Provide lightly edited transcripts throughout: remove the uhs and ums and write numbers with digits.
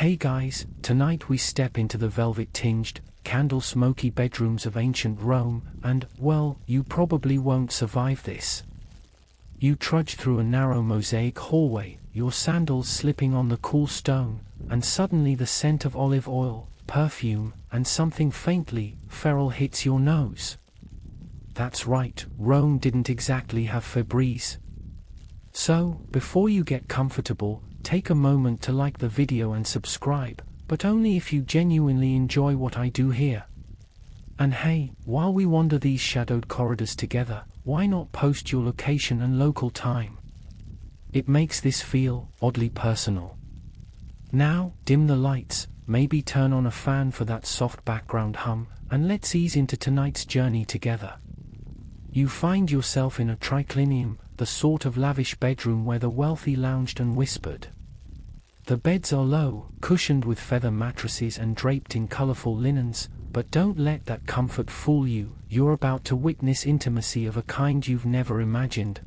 Hey guys, tonight we step into the velvet-tinged, candle-smoky bedrooms of ancient Rome, and, well, you probably won't survive this. You trudge through a narrow mosaic hallway, your sandals slipping on the cool stone, and suddenly the scent of olive oil, perfume, and something faintly feral hits your nose. That's right, Rome didn't exactly have Febreze. So, before you get comfortable, take a moment to like the video and subscribe, but only if you genuinely enjoy what I do here. And hey, while we wander these shadowed corridors together, why not post your location and local time? It makes this feel oddly personal. Now, dim the lights, maybe turn on a fan for that soft background hum, and let's ease into tonight's journey together. You find yourself in a triclinium, the sort of lavish bedroom where the wealthy lounged and whispered. The beds are low, cushioned with feather mattresses and draped in colorful linens, but don't let that comfort fool you. You're about to witness intimacy of a kind you've never imagined.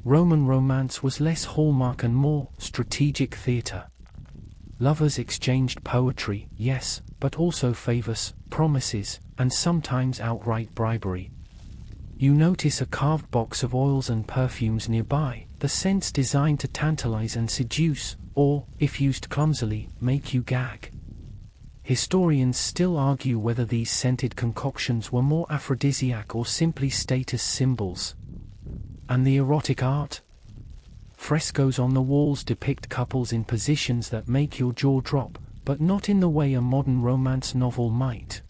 Roman romance was less hallmark and more strategic theater. Lovers exchanged poetry, yes, but also favors, promises, and sometimes outright bribery. You notice a carved box of oils and perfumes nearby, the scents designed to tantalize and seduce, or, if used clumsily, make you gag. Historians still argue whether these scented concoctions were more aphrodisiac or simply status symbols. And the erotic art? Frescoes on the walls depict couples in positions that make your jaw drop, but not in the way a modern romance novel might.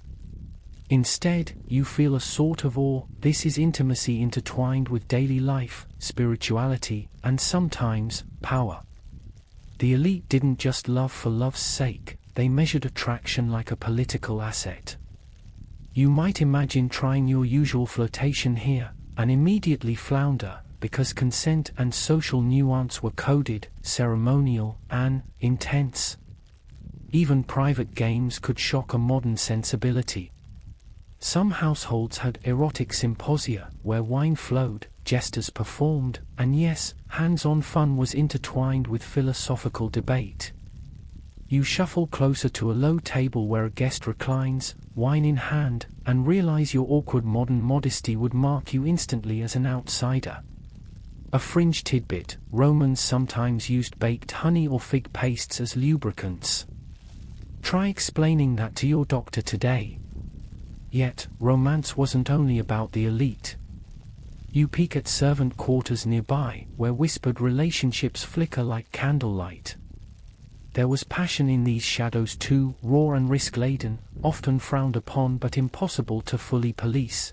Instead, you feel a sort of awe. This is intimacy intertwined with daily life, spirituality, and sometimes, power. The elite didn't just love for love's sake, they measured attraction like a political asset. You might imagine trying your usual flirtation here, and immediately flounder, because consent and social nuance were coded, ceremonial, and intense. Even private games could shock a modern sensibility. Some households had erotic symposia, where wine flowed, jesters performed, and yes, hands-on fun was intertwined with philosophical debate. You shuffle closer to a low table where a guest reclines, wine in hand, and realize your awkward modern modesty would mark you instantly as an outsider. A fringe tidbit: Romans sometimes used baked honey or fig pastes as lubricants. Try explaining that to your doctor today. Yet, romance wasn't only about the elite. You peek at servant quarters nearby, where whispered relationships flicker like candlelight. There was passion in these shadows too, raw and risk-laden, often frowned upon but impossible to fully police.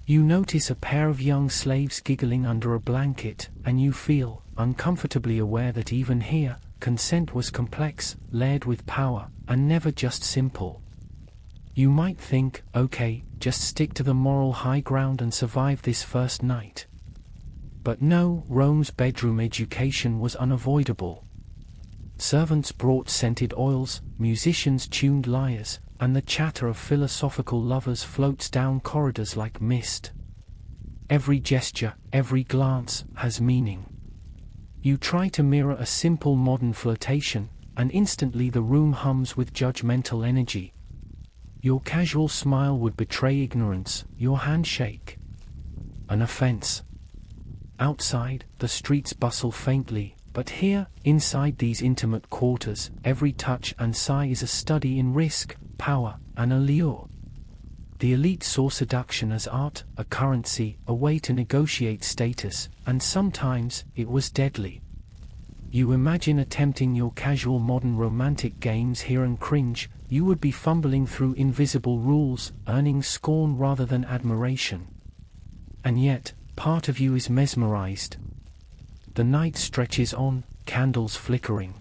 You notice a pair of young slaves giggling under a blanket, and you feel, uncomfortably aware that even here, consent was complex, layered with power, and never just simple. You might think, okay, just stick to the moral high ground and survive this first night. But no, Rome's bedroom education was unavoidable. Servants brought scented oils, musicians tuned lyres, and the chatter of philosophical lovers floats down corridors like mist. Every gesture, every glance, has meaning. You try to mirror a simple modern flirtation, and instantly the room hums with judgmental energy. Your casual smile would betray ignorance, your handshake an offense. Outside, the streets bustle faintly, but here, inside these intimate quarters, every touch and sigh is a study in risk, power, and allure. The elite saw seduction as art, a currency, a way to negotiate status, and sometimes, it was deadly. You imagine attempting your casual modern romantic games here and cringe. You would be fumbling through invisible rules, earning scorn rather than admiration. And yet, part of you is mesmerized. The night stretches on, candles flickering.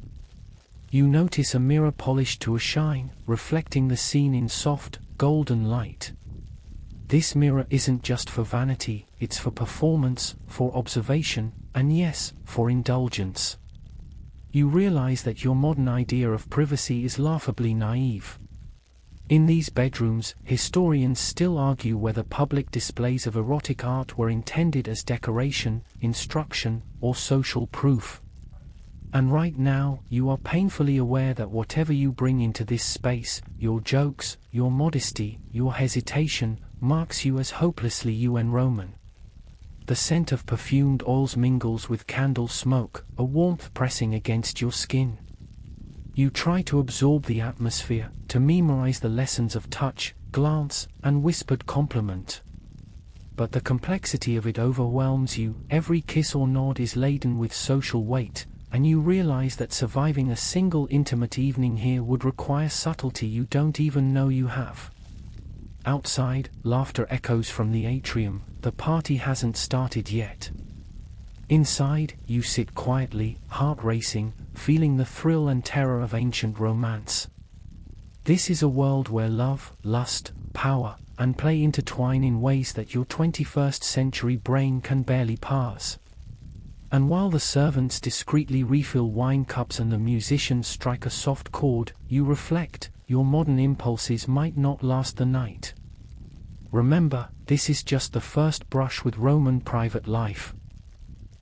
You notice a mirror polished to a shine, reflecting the scene in soft, golden light. This mirror isn't just for vanity, it's for performance, for observation, and yes, for indulgence. You realize that your modern idea of privacy is laughably naive. In these bedrooms, historians still argue whether public displays of erotic art were intended as decoration, instruction, or social proof. And right now, you are painfully aware that whatever you bring into this space, your jokes, your modesty, your hesitation, marks you as hopelessly UN Roman. The scent of perfumed oils mingles with candle smoke, a warmth pressing against your skin. You try to absorb the atmosphere, to memorize the lessons of touch, glance, and whispered compliment. But the complexity of it overwhelms you. Every kiss or nod is laden with social weight, and you realize that surviving a single intimate evening here would require subtlety you don't even know you have. Outside, laughter echoes from the atrium. The party hasn't started yet. Inside, you sit quietly, heart racing, feeling the thrill and terror of ancient romance. This is a world where love, lust, power, and play intertwine in ways that your 21st century brain can barely parse. And while the servants discreetly refill wine cups and the musicians strike a soft chord, you reflect, your modern impulses might not last the night. Remember, this is just the first brush with Roman private life.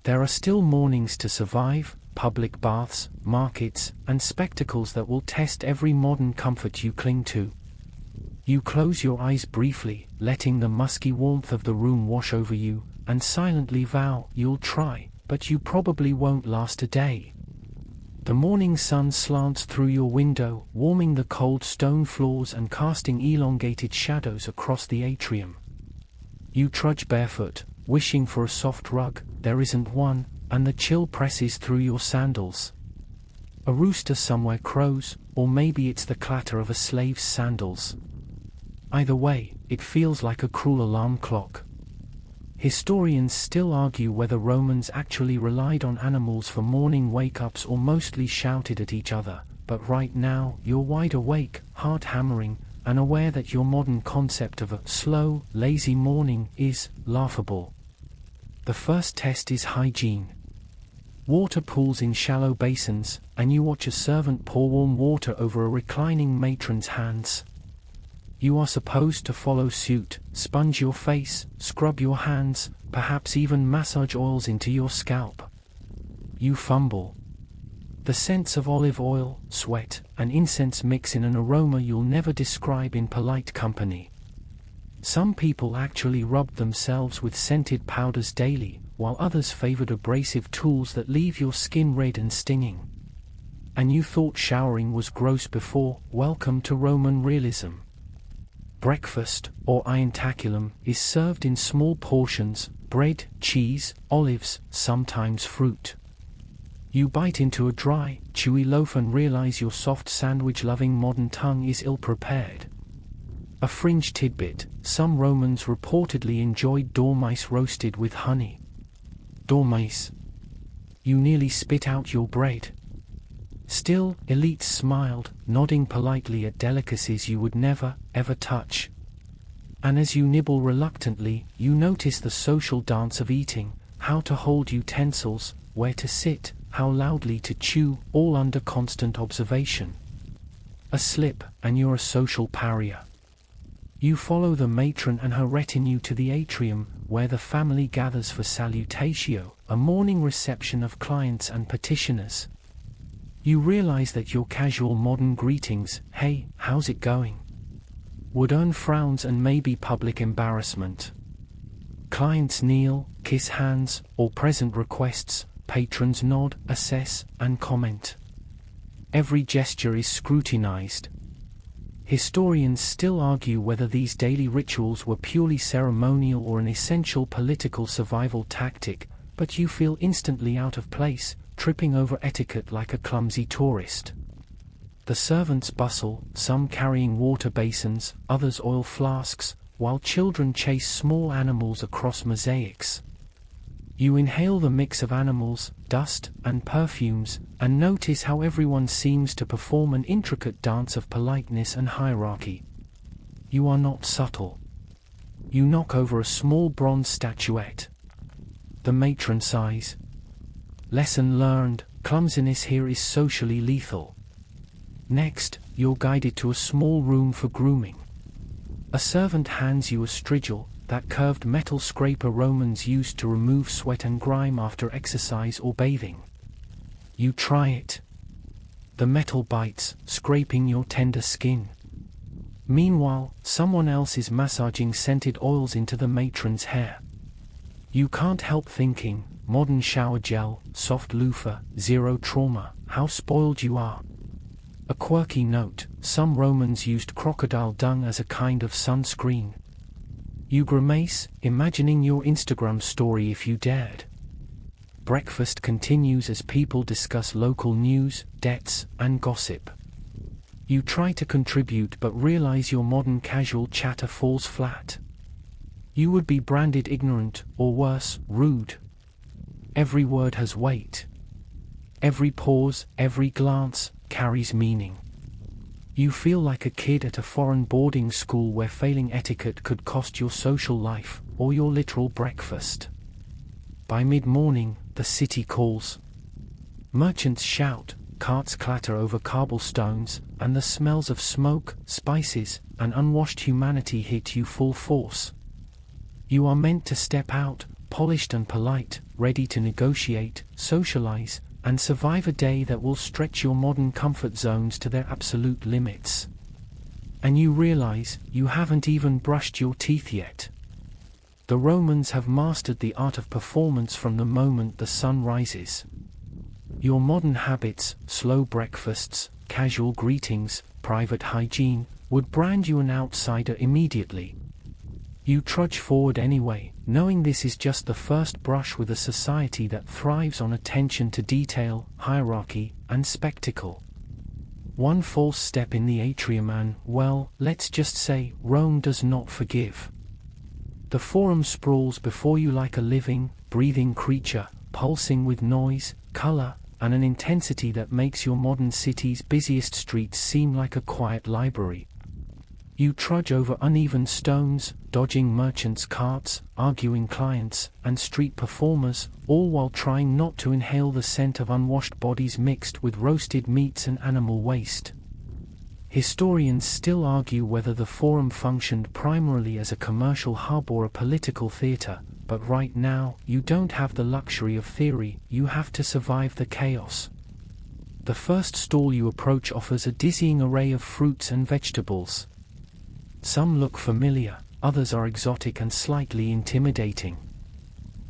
There are still mornings to survive, public baths, markets, and spectacles that will test every modern comfort you cling to. You close your eyes briefly, letting the musky warmth of the room wash over you, and silently vow you'll try, but you probably won't last a day. The morning sun slants through your window, warming the cold stone floors and casting elongated shadows across the atrium. You trudge barefoot, wishing for a soft rug. There isn't one, and the chill presses through your sandals. A rooster somewhere crows, or maybe it's the clatter of a slave's sandals. Either way, it feels like a cruel alarm clock. Historians still argue whether Romans actually relied on animals for morning wake-ups or mostly shouted at each other, but right now, you're wide awake, heart hammering, and aware that your modern concept of a slow, lazy morning is laughable. The first test is hygiene. Water pools in shallow basins, and you watch a servant pour warm water over a reclining matron's hands. You are supposed to follow suit, sponge your face, scrub your hands, perhaps even massage oils into your scalp. You fumble. The scents of olive oil, sweat, and incense mix in an aroma you'll never describe in polite company. Some people actually rubbed themselves with scented powders daily, while others favored abrasive tools that leave your skin red and stinging. And you thought showering was gross before. Welcome to Roman realism. Breakfast, or ientaculum, is served in small portions: bread, cheese, olives, sometimes fruit. You bite into a dry, chewy loaf and realize your soft sandwich-loving modern tongue is ill-prepared. A fringe tidbit: some Romans reportedly enjoyed dormice roasted with honey. Dormice. You nearly spit out your bread. Still, elites smiled, nodding politely at delicacies you would never, ever touch. And as you nibble reluctantly, you notice the social dance of eating: how to hold utensils, where to sit, how loudly to chew, all under constant observation. A slip, and you're a social pariah. You follow the matron and her retinue to the atrium, where the family gathers for salutatio, a morning reception of clients and petitioners. You realize that your casual modern greetings, "Hey, how's it going?" would earn frowns and maybe public embarrassment. Clients kneel, kiss hands, or present requests. Patrons nod, assess, and comment. Every gesture is scrutinized. Historians still argue whether these daily rituals were purely ceremonial or an essential political survival tactic, but you feel instantly out of place, tripping over etiquette like a clumsy tourist. The servants bustle, some carrying water basins, others oil flasks, while children chase small animals across mosaics. You inhale the mix of animals, dust, and perfumes, and notice how everyone seems to perform an intricate dance of politeness and hierarchy. You are not subtle. You knock over a small bronze statuette. The matron sighs. Lesson learned: clumsiness here is socially lethal. Next, you're guided to a small room for grooming. A servant hands you a strigil, that curved metal scraper Romans used to remove sweat and grime after exercise or bathing. you try it. The metal bites, scraping your tender skin. Meanwhile, someone else is massaging scented oils into the matron's hair. You can't help thinking, modern shower gel, soft loofah, zero trauma, how spoiled you are. A quirky note, some Romans used crocodile dung as a kind of sunscreen. You grimace, imagining your Instagram story if you dared. Breakfast continues as people discuss local news, debts, and gossip. You try to contribute but realize your modern casual chatter falls flat. You would be branded ignorant, or worse, rude. Every word has weight. Every pause, every glance, carries meaning. You feel like a kid at a foreign boarding school where failing etiquette could cost your social life, or your literal breakfast. By mid-morning, the city calls. Merchants shout, carts clatter over cobblestones, and the smells of smoke, spices, and unwashed humanity hit you full force. You are meant to step out, polished and polite, ready to negotiate, socialize, and survive a day that will stretch your modern comfort zones to their absolute limits. And you realize you haven't even brushed your teeth yet. The Romans have mastered the art of performance from the moment the sun rises. Your modern habits, slow breakfasts, casual greetings, private hygiene, would brand you an outsider immediately. You trudge forward anyway, knowing this is just the first brush with a society that thrives on attention to detail, hierarchy, and spectacle. One false step in the atrium and, well, let's just say, Rome does not forgive. The forum sprawls before you like a living, breathing creature, pulsing with noise, color, and an intensity that makes your modern city's busiest streets seem like a quiet library. You trudge over uneven stones, dodging merchants' carts, arguing clients, and street performers, all while trying not to inhale the scent of unwashed bodies mixed with roasted meats and animal waste. Historians still argue whether the Forum functioned primarily as a commercial hub or a political theater, but right now, you don't have the luxury of theory, you have to survive the chaos. The first stall you approach offers a dizzying array of fruits and vegetables. Some look familiar, others are exotic and slightly intimidating.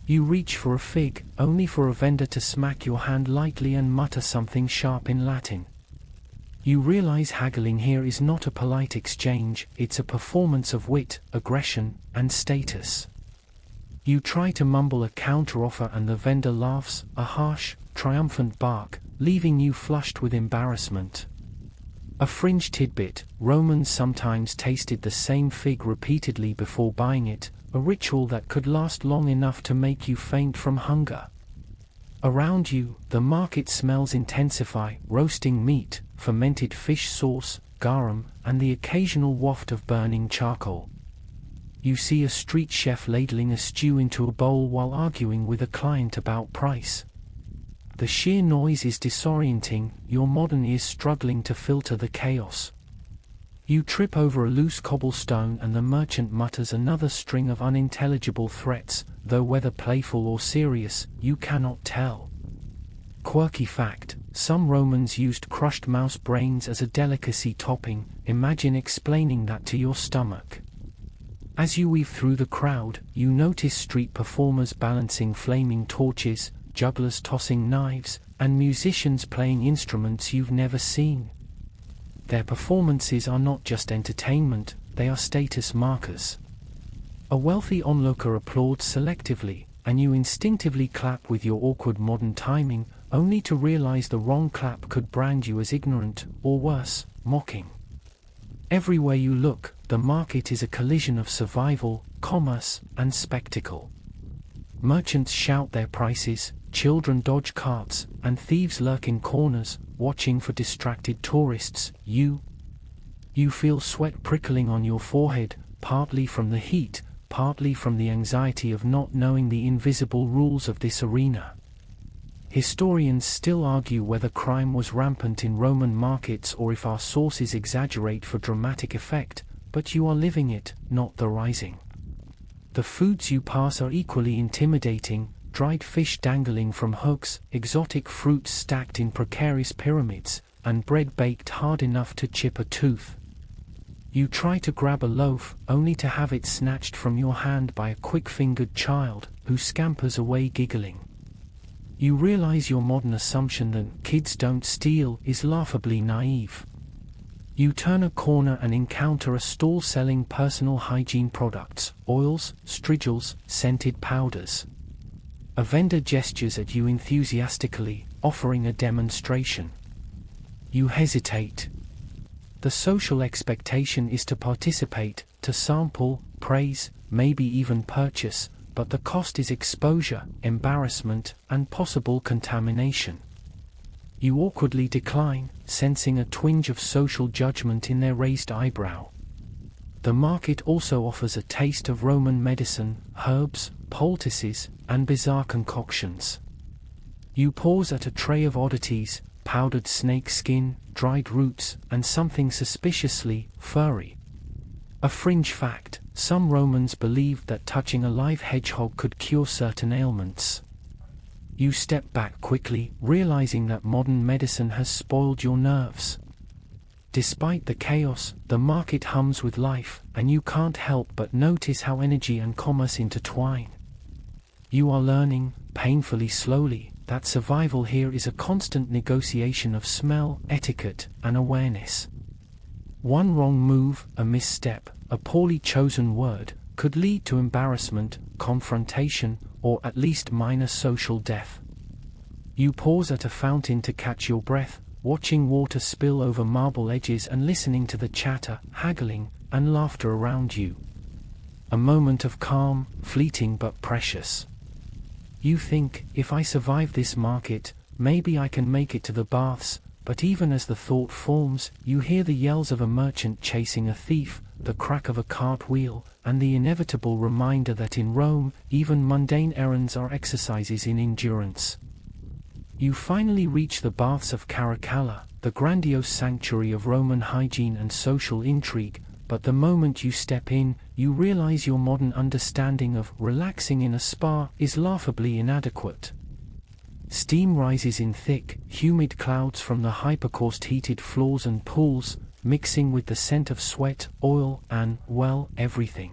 You reach for a fig, only for a vendor to smack your hand lightly and mutter something sharp in Latin. You realize haggling here is not a polite exchange, it's a performance of wit, aggression, and status. You try to mumble a counteroffer and the vendor laughs, a harsh, triumphant bark, leaving you flushed with embarrassment. A fringe tidbit, Romans sometimes tasted the same fig repeatedly before buying it, a ritual that could last long enough to make you faint from hunger. Around you, the market smells intensify, roasting meat, fermented fish sauce, garum, and the occasional waft of burning charcoal. You see a street chef ladling a stew into a bowl while arguing with a client about price. The sheer noise is disorienting, your modern ears struggling to filter the chaos. You trip over a loose cobblestone and the merchant mutters another string of unintelligible threats, though whether playful or serious, you cannot tell. Quirky fact, some Romans used crushed mouse brains as a delicacy topping, imagine explaining that to your stomach. As you weave through the crowd, you notice street performers balancing flaming torches, jugglers tossing knives, and musicians playing instruments you've never seen. Their performances are not just entertainment, they are status markers. A wealthy onlooker applauds selectively, and you instinctively clap with your awkward modern timing, only to realize the wrong clap could brand you as ignorant, or worse, mocking. Everywhere you look, the market is a collision of survival, commerce, and spectacle. Merchants shout their prices, children dodge carts, and thieves lurk in corners, watching for distracted tourists. You feel sweat prickling on your forehead, partly from the heat, partly from the anxiety of not knowing the invisible rules of this arena. Historians still argue whether crime was rampant in Roman markets or if our sources exaggerate for dramatic effect, but you are living it, not the rising. The foods you pass are equally intimidating, dried fish dangling from hooks, exotic fruits stacked in precarious pyramids, and bread baked hard enough to chip a tooth. You try to grab a loaf, only to have it snatched from your hand by a quick-fingered child, who scampers away giggling. You realize your modern assumption that kids don't steal is laughably naive. You turn a corner and encounter a stall selling personal hygiene products, oils, strigils, scented powders. A vendor gestures at you enthusiastically, offering a demonstration. You hesitate. The social expectation is to participate, to sample, praise, maybe even purchase, but the cost is exposure, embarrassment, and possible contamination. You awkwardly decline, sensing a twinge of social judgment in their raised eyebrow. The market also offers a taste of Roman medicine, herbs, poultices, and bizarre concoctions. You pause at a tray of oddities, powdered snake skin, dried roots, and something suspiciously furry. A fringe fact: some Romans believed that touching a live hedgehog could cure certain ailments. You step back quickly, realizing that modern medicine has spoiled your nerves. Despite the chaos, the market hums with life, and you can't help but notice how energy and commerce intertwine. You are learning, painfully slowly, that survival here is a constant negotiation of smell, etiquette, and awareness. One wrong move, a misstep, a poorly chosen word, could lead to embarrassment, confrontation, or at least minor social death. You pause at a fountain to catch your breath, watching water spill over marble edges and listening to the chatter, haggling, and laughter around you. A moment of calm, fleeting but precious. You think, if I survive this market, maybe I can make it to the baths, but even as the thought forms, you hear the yells of a merchant chasing a thief, the crack of a cartwheel, and the inevitable reminder that in Rome, even mundane errands are exercises in endurance. You finally reach the baths of Caracalla, the grandiose sanctuary of Roman hygiene and social intrigue, but the moment you step in, you realize your modern understanding of relaxing in a spa is laughably inadequate. Steam rises in thick, humid clouds from the hypercaust heated floors and pools, mixing with the scent of sweat, oil, and, well, everything.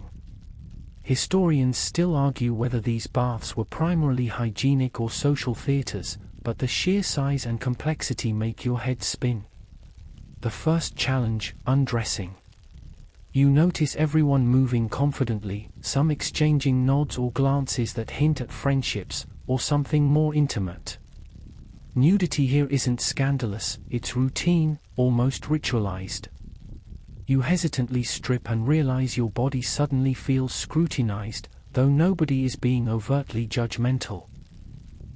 Historians still argue whether these baths were primarily hygienic or social theaters, but the sheer size and complexity make your head spin. The first challenge: undressing. You notice everyone moving confidently, some exchanging nods or glances that hint at friendships, or something more intimate. Nudity here isn't scandalous, it's routine, almost ritualized. You hesitantly strip and realize your body suddenly feels scrutinized, though nobody is being overtly judgmental.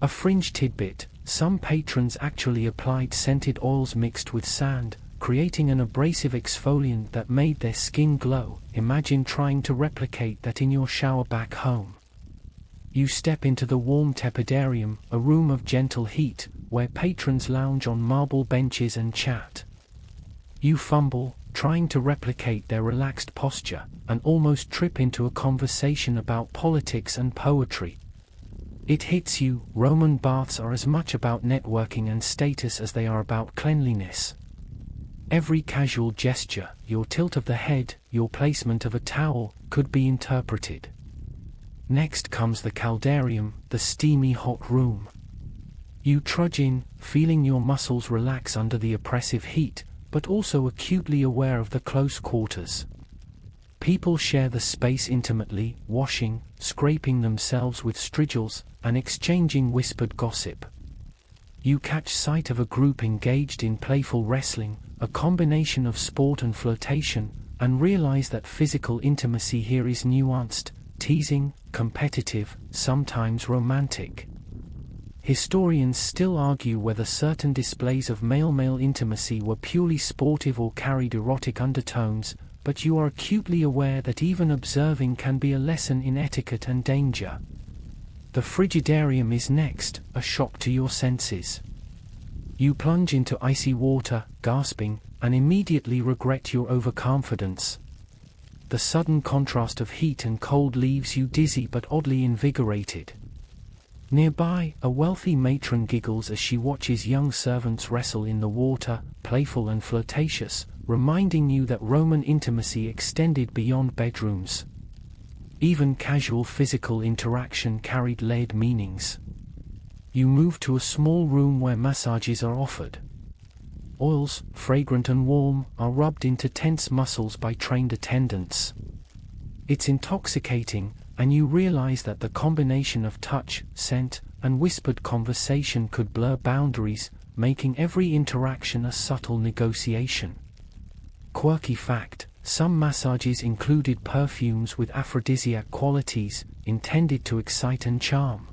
A fringe tidbit: some patrons actually applied scented oils mixed with sand, creating an abrasive exfoliant that made their skin glow. Imagine trying to replicate that in your shower back home. You step into the warm tepidarium, a room of gentle heat, where patrons lounge on marble benches and chat. You fumble, trying to replicate their relaxed posture, and almost trip into a conversation about politics and poetry. It hits you: Roman baths are as much about networking and status as they are about cleanliness. Every casual gesture, your tilt of the head, your placement of a towel, could be interpreted. Next comes the caldarium, the steamy hot room. You trudge in, feeling your muscles relax under the oppressive heat, but also acutely aware of the close quarters. People share the space intimately, washing, scraping themselves with strigils, and exchanging whispered gossip. You catch sight of a group engaged in playful wrestling, a combination of sport and flirtation, and realize that physical intimacy here is nuanced, teasing, competitive, sometimes romantic. Historians still argue whether certain displays of male-male intimacy were purely sportive or carried erotic undertones, but you are acutely aware that even observing can be a lesson in etiquette and danger. The frigidarium is next, a shock to your senses. You plunge into icy water, gasping, and immediately regret your overconfidence. The sudden contrast of heat and cold leaves you dizzy but oddly invigorated. Nearby, a wealthy matron giggles as she watches young servants wrestle in the water, playful and flirtatious, reminding you that Roman intimacy extended beyond bedrooms. Even casual physical interaction carried layered meanings. You move to a small room where massages are offered. Oils, fragrant and warm, are rubbed into tense muscles by trained attendants. It's intoxicating, and you realize that the combination of touch, scent, and whispered conversation could blur boundaries, making every interaction a subtle negotiation. Quirky fact: some massages included perfumes with aphrodisiac qualities, intended to excite and charm.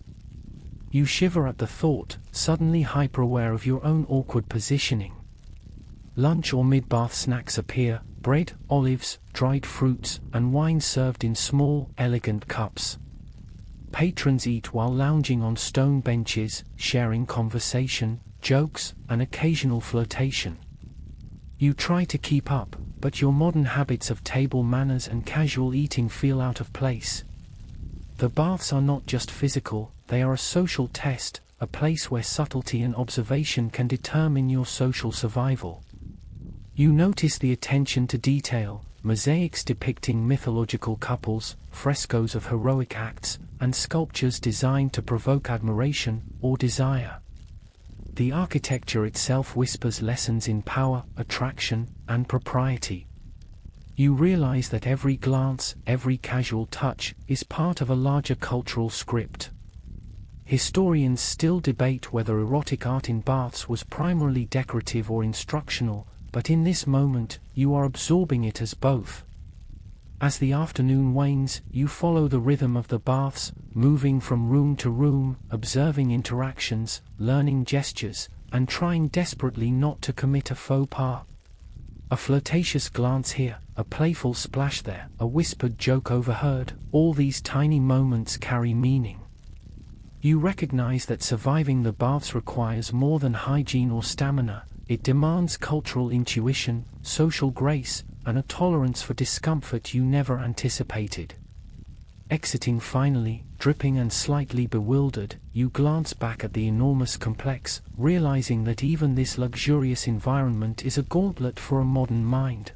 You shiver at the thought, suddenly hyper-aware of your own awkward positioning. Lunch or mid-bath snacks appear: bread, olives, dried fruits, and wine served in small, elegant cups. Patrons eat while lounging on stone benches, sharing conversation, jokes, and occasional flirtation. You try to keep up, but your modern habits of table manners and casual eating feel out of place. The baths are not just physical, they are a social test, a place where subtlety and observation can determine your social survival. You notice the attention to detail: mosaics depicting mythological couples, frescoes of heroic acts, and sculptures designed to provoke admiration or desire. The architecture itself whispers lessons in power, attraction, and propriety. You realize that every glance, every casual touch, is part of a larger cultural script. Historians still debate whether erotic art in baths was primarily decorative or instructional, but in this moment, you are absorbing it as both. As the afternoon wanes, you follow the rhythm of the baths, moving from room to room, observing interactions, learning gestures, and trying desperately not to commit a faux pas. A flirtatious glance here, a playful splash there, a whispered joke overheard, all these tiny moments carry meaning. You recognize that surviving the baths requires more than hygiene or stamina. It demands cultural intuition, social grace, and a tolerance for discomfort you never anticipated. Exiting finally, dripping and slightly bewildered, you glance back at the enormous complex, realizing that even this luxurious environment is a gauntlet for a modern mind.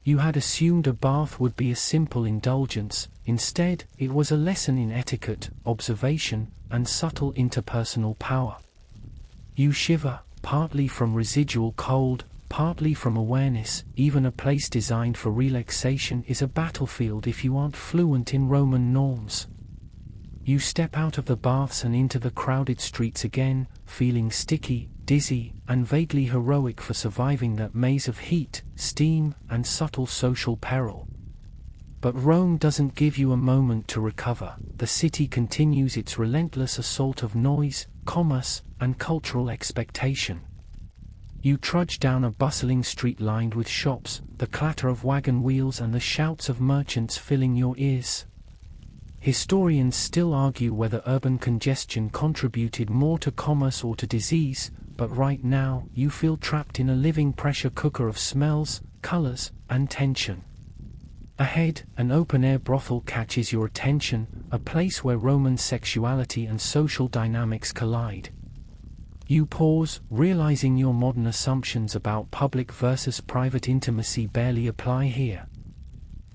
You had assumed a bath would be a simple indulgence; instead, it was a lesson in etiquette, observation, and subtle interpersonal power. You shiver, partly from residual cold, partly from awareness. Even a place designed for relaxation is a battlefield if you aren't fluent in Roman norms. You step out of the baths and into the crowded streets again, feeling sticky, dizzy, and vaguely heroic for surviving that maze of heat, steam, and subtle social peril. But Rome doesn't give you a moment to recover. The city continues its relentless assault of noise, commerce, and cultural expectation. You trudge down a bustling street lined with shops, the clatter of wagon wheels and the shouts of merchants filling your ears. Historians still argue whether urban congestion contributed more to commerce or to disease, but right now, you feel trapped in a living pressure cooker of smells, colors, and tension. Ahead, an open-air brothel catches your attention, a place where Roman sexuality and social dynamics collide. You pause, realizing your modern assumptions about public versus private intimacy barely apply here.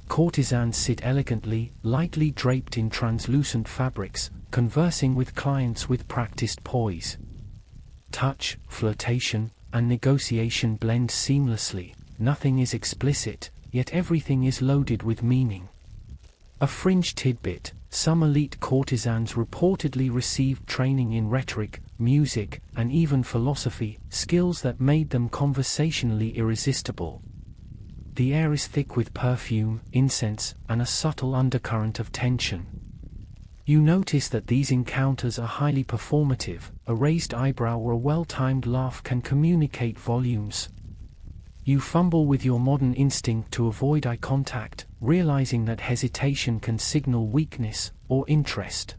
Courtesans sit elegantly, lightly draped in translucent fabrics, conversing with clients with practiced poise. Touch, flirtation, and negotiation blend seamlessly. Nothing is explicit, yet everything is loaded with meaning. A fringe tidbit: some elite courtesans reportedly received training in rhetoric, music, and even philosophy, skills that made them conversationally irresistible. The air is thick with perfume, incense, and a subtle undercurrent of tension. You notice that these encounters are highly performative. A raised eyebrow or a well-timed laugh can communicate volumes. You fumble with your modern instinct to avoid eye contact, realizing that hesitation can signal weakness or interest.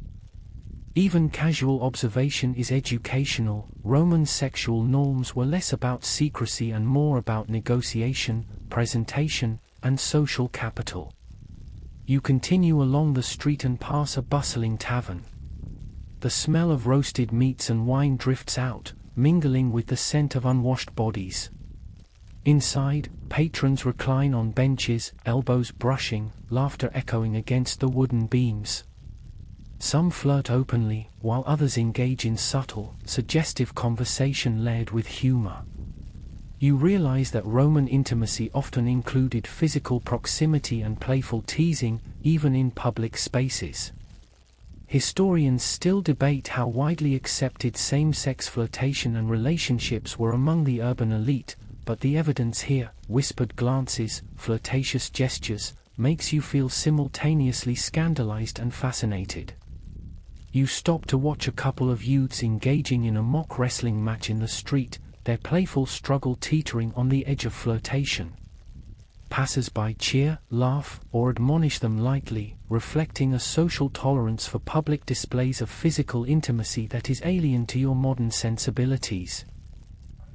Even casual observation is educational. Roman sexual norms were less about secrecy and more about negotiation, presentation, and social capital. You continue along the street and pass a bustling tavern. the smell of roasted meats and wine drifts out, mingling with the scent of unwashed bodies. Inside, patrons recline on benches, elbows brushing, laughter echoing against the wooden beams. Some flirt openly, while others engage in subtle, suggestive conversation layered with humor. You realize that Roman intimacy often included physical proximity and playful teasing, even in public spaces. Historians still debate how widely accepted same-sex flirtation and relationships were among the urban elite, but the evidence here, whispered glances, flirtatious gestures, makes you feel simultaneously scandalized and fascinated. You stop to watch a couple of youths engaging in a mock wrestling match in the street, their playful struggle teetering on the edge of flirtation. Passers-by cheer, laugh, or admonish them lightly, reflecting a social tolerance for public displays of physical intimacy that is alien to your modern sensibilities.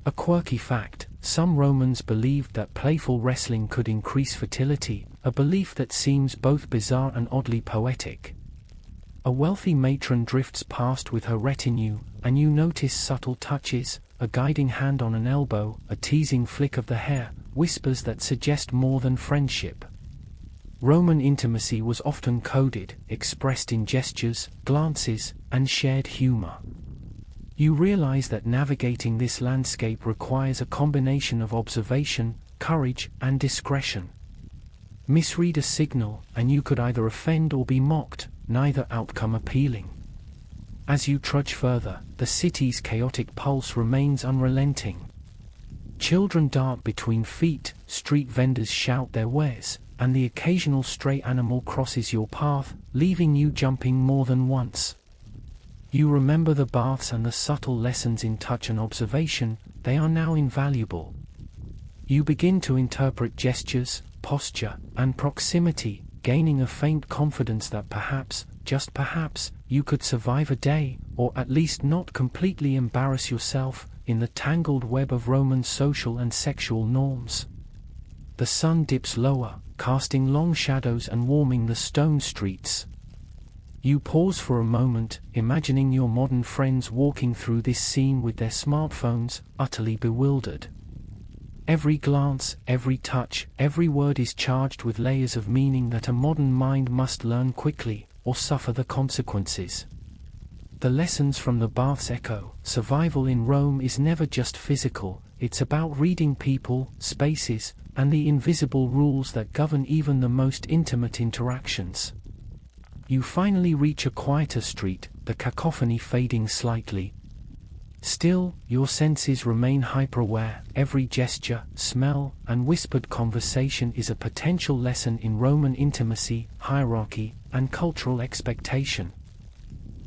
A quirky fact, some Romans believed that playful wrestling could increase fertility, a belief that seems both bizarre and oddly poetic. A wealthy matron drifts past with her retinue, and you notice subtle touches, a guiding hand on an elbow, a teasing flick of the hair, whispers that suggest more than friendship. Roman intimacy was often coded, expressed in gestures, glances, and shared humor. You realize that navigating this landscape requires a combination of observation, courage, and discretion. Misread a signal, and you could either offend or be mocked, neither outcome appealing. As you trudge further, the city's chaotic pulse remains unrelenting. Children dart between feet, street vendors shout their wares, and the occasional stray animal crosses your path, leaving you jumping more than once. You remember the baths and the subtle lessons in touch and observation, they are now invaluable. You begin to interpret gestures, posture, and proximity, gaining a faint confidence that perhaps, just perhaps, you could survive a day, or at least not completely embarrass yourself, in the tangled web of Roman social and sexual norms. The sun dips lower, casting long shadows and warming the stone streets. You pause for a moment, imagining your modern friends walking through this scene with their smartphones, utterly bewildered. Every glance, every touch, every word is charged with layers of meaning that a modern mind must learn quickly, or suffer the consequences. The lessons from the baths echo: survival in Rome is never just physical, it's about reading people, spaces, and the invisible rules that govern even the most intimate interactions. You finally reach a quieter street, the cacophony fading slightly. Still, your senses remain hyper-aware. Every gesture, smell, and whispered conversation is a potential lesson in Roman intimacy, hierarchy, and cultural expectation.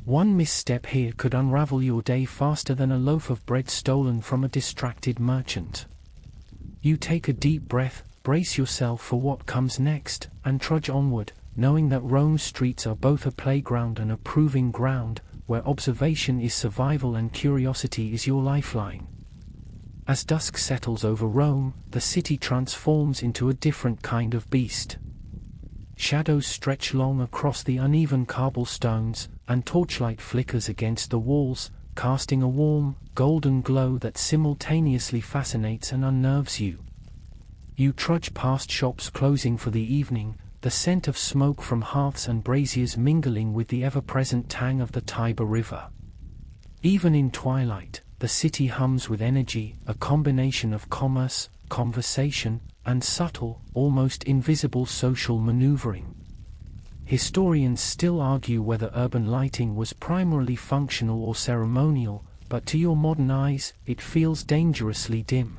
One misstep here could unravel your day faster than a loaf of bread stolen from a distracted merchant. You take a deep breath, brace yourself for what comes next, and trudge onward, knowing that Rome's streets are both a playground and a proving ground, where observation is survival and curiosity is your lifeline. As dusk settles over Rome, the city transforms into a different kind of beast. Shadows stretch long across the uneven cobblestones, and torchlight flickers against the walls, casting a warm, golden glow that simultaneously fascinates and unnerves you. You trudge past shops closing for the evening, the scent of smoke from hearths and braziers mingling with the ever-present tang of the Tiber River. Even in twilight, the city hums with energy, a combination of commerce, conversation, and subtle, almost invisible social maneuvering. Historians still argue whether urban lighting was primarily functional or ceremonial, but to your modern eyes, it feels dangerously dim.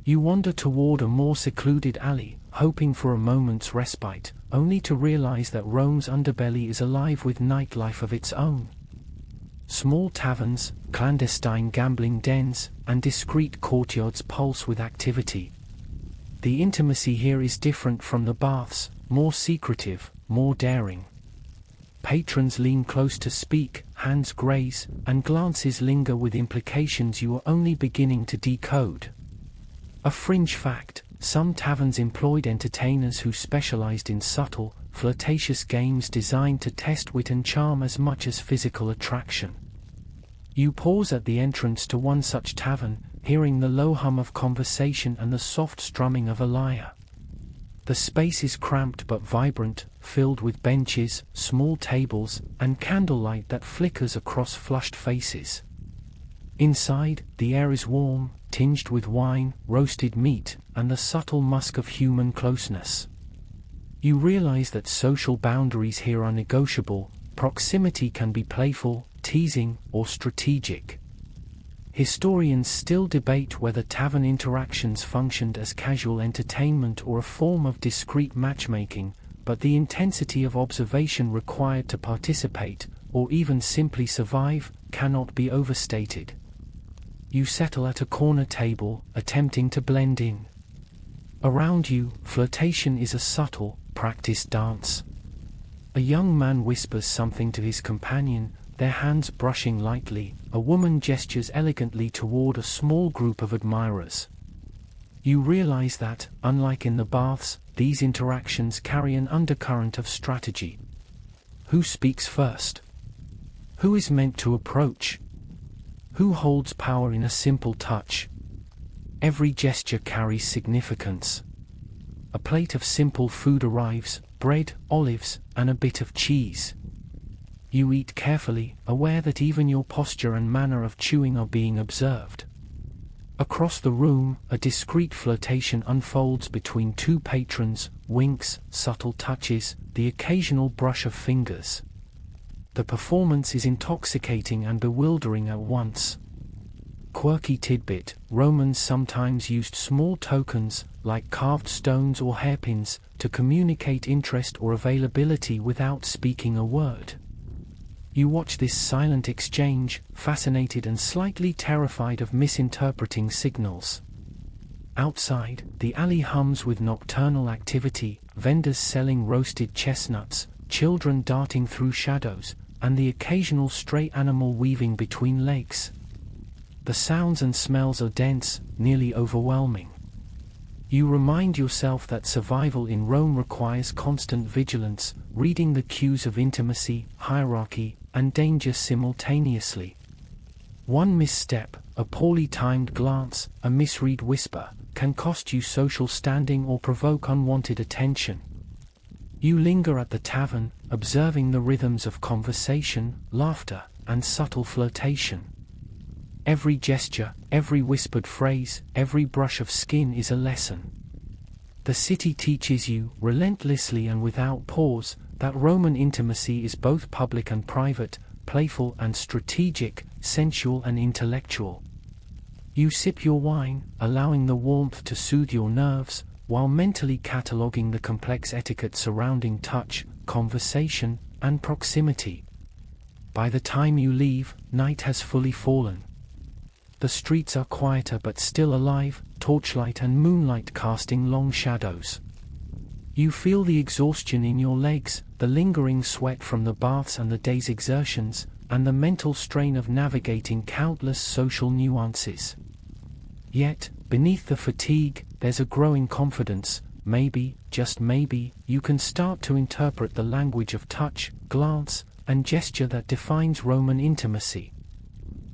You wander toward a more secluded alley, hoping for a moment's respite, only to realize that Rome's underbelly is alive with nightlife of its own. Small taverns, clandestine gambling dens, and discreet courtyards pulse with activity. The intimacy here is different from the baths, more secretive, more daring. Patrons lean close to speak, hands graze, and glances linger with implications you are only beginning to decode. A fringe fact: some taverns employed entertainers who specialized in subtle, flirtatious games designed to test wit and charm as much as physical attraction. You pause at the entrance to one such tavern, hearing the low hum of conversation and the soft strumming of a lyre. The space is cramped but vibrant, filled with benches, small tables, and candlelight that flickers across flushed faces. Inside, the air is warm, tinged with wine, roasted meat, and the subtle musk of human closeness. You realize that social boundaries here are negotiable. Proximity can be playful, teasing, or strategic. Historians still debate whether tavern interactions functioned as casual entertainment or a form of discreet matchmaking, but the intensity of observation required to participate, or even simply survive, cannot be overstated. You settle at a corner table, attempting to blend in. Around you, flirtation is a subtle, practiced dance. A young man whispers something to his companion, their hands brushing lightly. A woman gestures elegantly toward a small group of admirers. You realize that, unlike in the baths, these interactions carry an undercurrent of strategy. Who speaks first? Who is meant to approach? Who holds power in a simple touch? Every gesture carries significance. A plate of simple food arrives, bread, olives, and a bit of cheese. You eat carefully, aware that even your posture and manner of chewing are being observed. Across the room, a discreet flirtation unfolds between two patrons, winks, subtle touches, the occasional brush of fingers. The performance is intoxicating and bewildering at once. Quirky tidbit: Romans sometimes used small tokens, like carved stones or hairpins, to communicate interest or availability without speaking a word. You watch this silent exchange, fascinated and slightly terrified of misinterpreting signals. Outside, the alley hums with nocturnal activity, vendors selling roasted chestnuts, children darting through shadows, and the occasional stray animal weaving between legs. The sounds and smells are dense, nearly overwhelming. You remind yourself that survival in Rome requires constant vigilance, reading the cues of intimacy, hierarchy, and danger simultaneously. One misstep, a poorly timed glance, a misread whisper, can cost you social standing or provoke unwanted attention. You linger at the tavern, observing the rhythms of conversation, laughter, and subtle flirtation. Every gesture, every whispered phrase, every brush of skin is a lesson. The city teaches you, relentlessly and without pause, that Roman intimacy is both public and private, playful and strategic, sensual and intellectual. You sip your wine, allowing the warmth to soothe your nerves, while mentally cataloguing the complex etiquette surrounding touch, conversation, and proximity. By the time you leave, night has fully fallen. The streets are quieter but still alive, torchlight and moonlight casting long shadows. You feel the exhaustion in your legs, the lingering sweat from the baths and the day's exertions, and the mental strain of navigating countless social nuances. Yet, beneath the fatigue, there's a growing confidence. Maybe, just maybe, you can start to interpret the language of touch, glance, and gesture that defines Roman intimacy.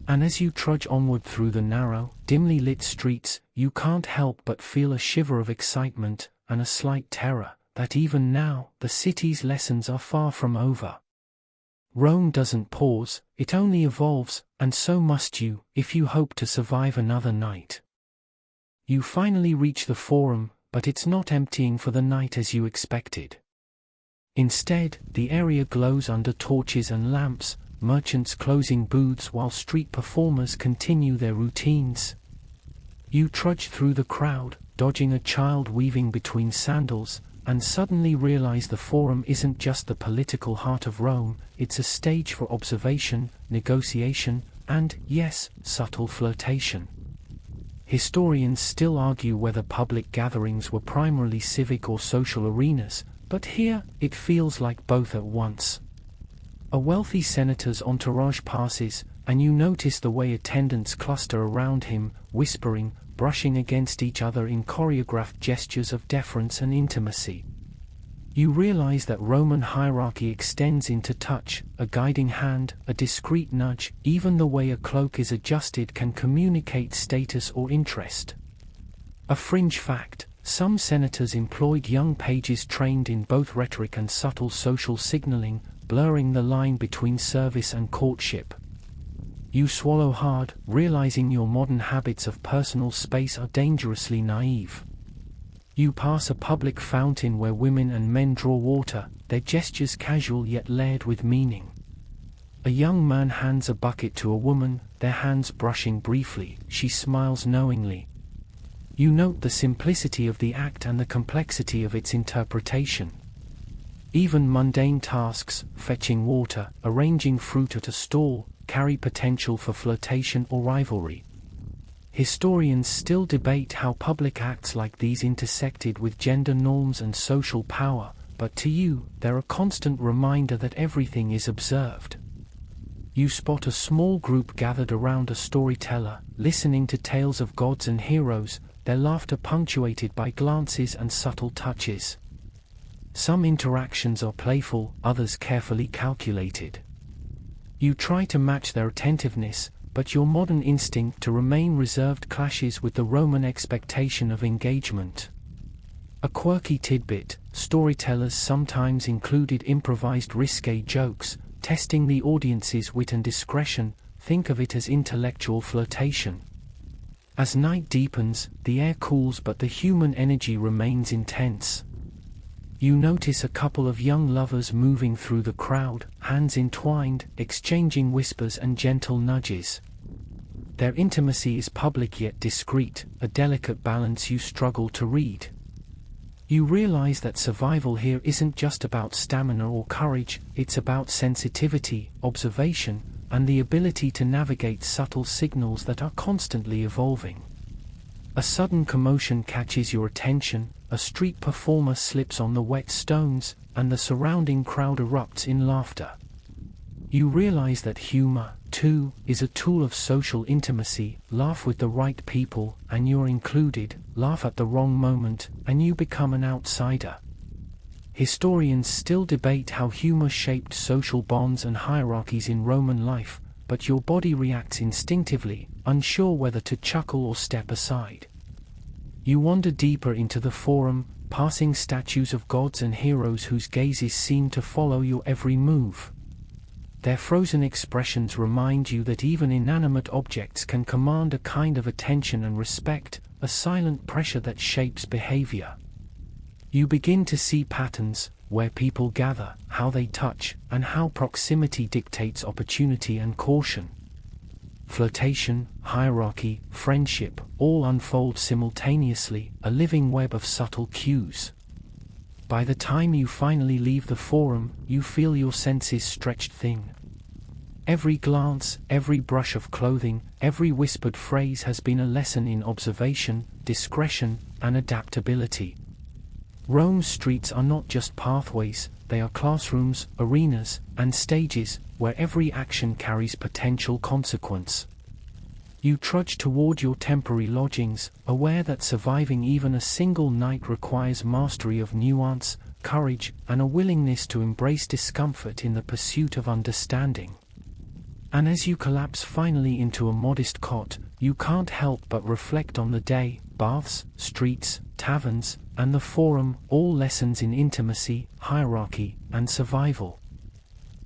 And as you trudge onward through the narrow, dimly lit streets, you can't help but feel a shiver of excitement, and a slight terror, that even now, the city's lessons are far from over. Rome doesn't pause, it only evolves, and so must you, if you hope to survive another night. You finally reach the Forum, but it's not emptying for the night as you expected. Instead, the area glows under torches and lamps, merchants closing booths while street performers continue their routines. You trudge through the crowd, dodging a child weaving between sandals, and suddenly realize the Forum isn't just the political heart of Rome, it's a stage for observation, negotiation, and, yes, subtle flirtation. Historians still argue whether public gatherings were primarily civic or social arenas, but here, it feels like both at once. A wealthy senator's entourage passes, and you notice the way attendants cluster around him, whispering, brushing against each other in choreographed gestures of deference and intimacy. You realize that Roman hierarchy extends into touch, a guiding hand, a discreet nudge, even the way a cloak is adjusted can communicate status or interest. A fringe fact: some senators employed young pages trained in both rhetoric and subtle social signaling, blurring the line between service and courtship. You swallow hard, realizing your modern habits of personal space are dangerously naive. You pass a public fountain where women and men draw water, their gestures casual yet layered with meaning. A young man hands a bucket to a woman, their hands brushing briefly. She smiles knowingly. You note the simplicity of the act and the complexity of its interpretation. Even mundane tasks, fetching water, arranging fruit at a stall, carry potential for flirtation or rivalry. Historians still debate how public acts like these intersected with gender norms and social power, but to you, they're a constant reminder that everything is observed. You spot a small group gathered around a storyteller, listening to tales of gods and heroes, their laughter punctuated by glances and subtle touches. Some interactions are playful, others carefully calculated. You try to match their attentiveness, but your modern instinct to remain reserved clashes with the Roman expectation of engagement. A quirky tidbit: storytellers sometimes included improvised risque jokes, testing the audience's wit and discretion. Think of it as intellectual flirtation. As night deepens, the air cools but the human energy remains intense. You notice a couple of young lovers moving through the crowd, hands entwined, exchanging whispers and gentle nudges. Their intimacy is public yet discreet, a delicate balance you struggle to read. You realize that survival here isn't just about stamina or courage, it's about sensitivity, observation, and the ability to navigate subtle signals that are constantly evolving. A sudden commotion catches your attention, a street performer slips on the wet stones, and the surrounding crowd erupts in laughter. You realize that humor, too, is a tool of social intimacy. Laugh with the right people, and you're included. Laugh at the wrong moment, and you become an outsider. Historians still debate how humor shaped social bonds and hierarchies in Roman life, but your body reacts instinctively, unsure whether to chuckle or step aside. You wander deeper into the forum, passing statues of gods and heroes whose gazes seem to follow your every move. Their frozen expressions remind you that even inanimate objects can command a kind of attention and respect, a silent pressure that shapes behavior. You begin to see patterns: where people gather, how they touch, and how proximity dictates opportunity and caution. Flirtation, hierarchy, friendship, all unfold simultaneously, a living web of subtle cues. By the time you finally leave the forum, you feel your senses stretched thin. Every glance, every brush of clothing, every whispered phrase has been a lesson in observation, discretion, and adaptability. Rome's streets are not just pathways, they are classrooms, arenas, and stages, where every action carries potential consequence. You trudge toward your temporary lodgings, aware that surviving even a single night requires mastery of nuance, courage, and a willingness to embrace discomfort in the pursuit of understanding. And as you collapse finally into a modest cot, you can't help but reflect on the day: baths, streets, taverns, and the forum, all lessons in intimacy, hierarchy, and survival.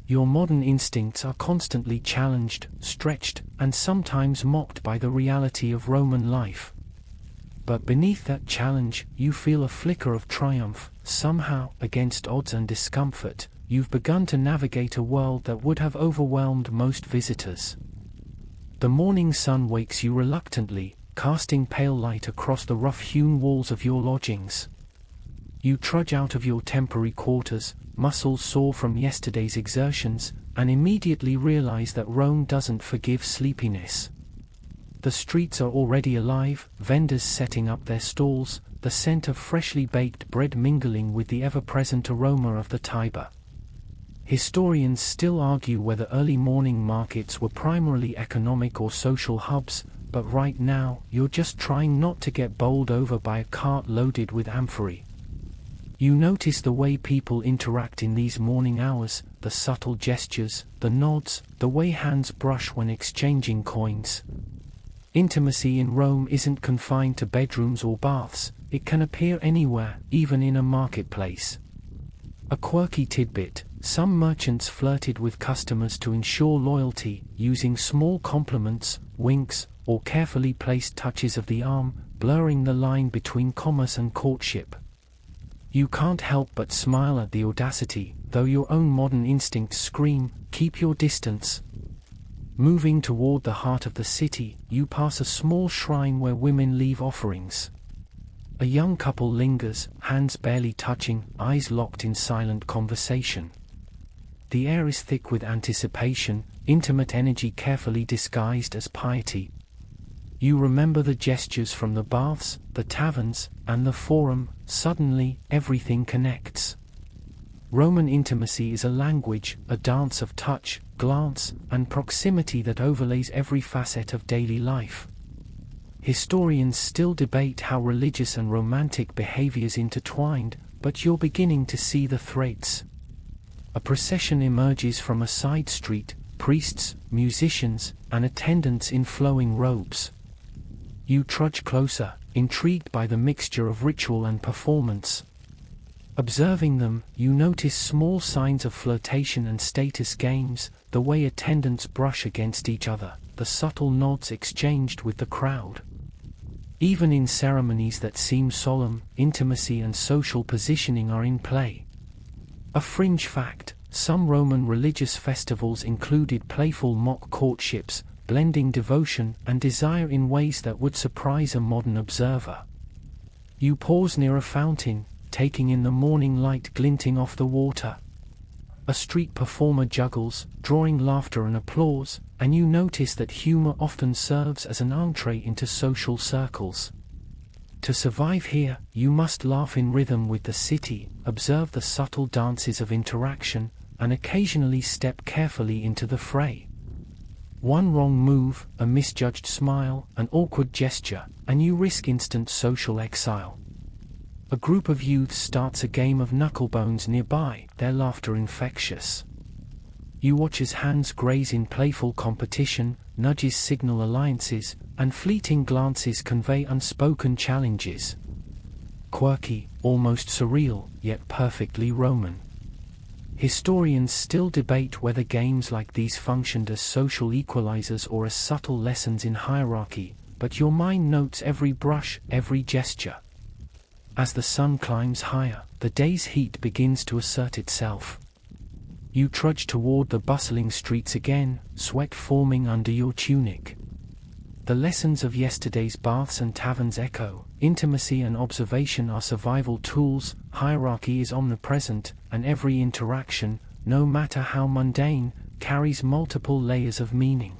Your modern instincts are constantly challenged, stretched, and sometimes mocked by the reality of Roman life. But beneath that challenge, you feel a flicker of triumph. Somehow, against odds and discomfort, you've begun to navigate a world that would have overwhelmed most visitors. The morning sun wakes you reluctantly, casting pale light across the rough-hewn walls of your lodgings. You trudge out of your temporary quarters, muscles sore from yesterday's exertions, and immediately realize that Rome doesn't forgive sleepiness. The streets are already alive, vendors setting up their stalls, the scent of freshly baked bread mingling with the ever-present aroma of the Tiber. Historians still argue whether early morning markets were primarily economic or social hubs, but right now, you're just trying not to get bowled over by a cart loaded with amphorae. You notice the way people interact in these morning hours, the subtle gestures, the nods, the way hands brush when exchanging coins. Intimacy in Rome isn't confined to bedrooms or baths, it can appear anywhere, even in a marketplace. A quirky tidbit: some merchants flirted with customers to ensure loyalty, using small compliments, winks, or carefully placed touches of the arm, blurring the line between commerce and courtship. You can't help but smile at the audacity, though your own modern instincts scream, keep your distance. Moving toward the heart of the city, you pass a small shrine where women leave offerings. A young couple lingers, hands barely touching, eyes locked in silent conversation. The air is thick with anticipation, intimate energy carefully disguised as piety. You remember the gestures from the baths, the taverns, and the forum. Suddenly, everything connects. Roman intimacy is a language, a dance of touch, glance, and proximity that overlays every facet of daily life. Historians still debate how religious and romantic behaviors intertwined, but you're beginning to see the threads. A procession emerges from a side street, priests, musicians, and attendants in flowing robes. You trudge closer, intrigued by the mixture of ritual and performance. Observing them, you notice small signs of flirtation and status games, the way attendants brush against each other, the subtle nods exchanged with the crowd. Even in ceremonies that seem solemn, intimacy and social positioning are in play. A fringe fact: some Roman religious festivals included playful mock courtships, blending devotion and desire in ways that would surprise a modern observer. You pause near a fountain, taking in the morning light glinting off the water. A street performer juggles, drawing laughter and applause, and you notice that humor often serves as an entree into social circles. To survive here, you must laugh in rhythm with the city, observe the subtle dances of interaction, and occasionally step carefully into the fray. One wrong move, a misjudged smile, an awkward gesture, and you risk instant social exile. A group of youths starts a game of knucklebones nearby, their laughter infectious. You watch as hands graze in playful competition, nudges signal alliances, and fleeting glances convey unspoken challenges. Quirky, almost surreal, yet perfectly Roman. Historians still debate whether games like these functioned as social equalizers or as subtle lessons in hierarchy, but your mind notes every brush, every gesture. As the sun climbs higher, the day's heat begins to assert itself. You trudge toward the bustling streets again, sweat forming under your tunic. The lessons of yesterday's baths and taverns echo. Intimacy and observation are survival tools, hierarchy is omnipresent, and every interaction, no matter how mundane, carries multiple layers of meaning.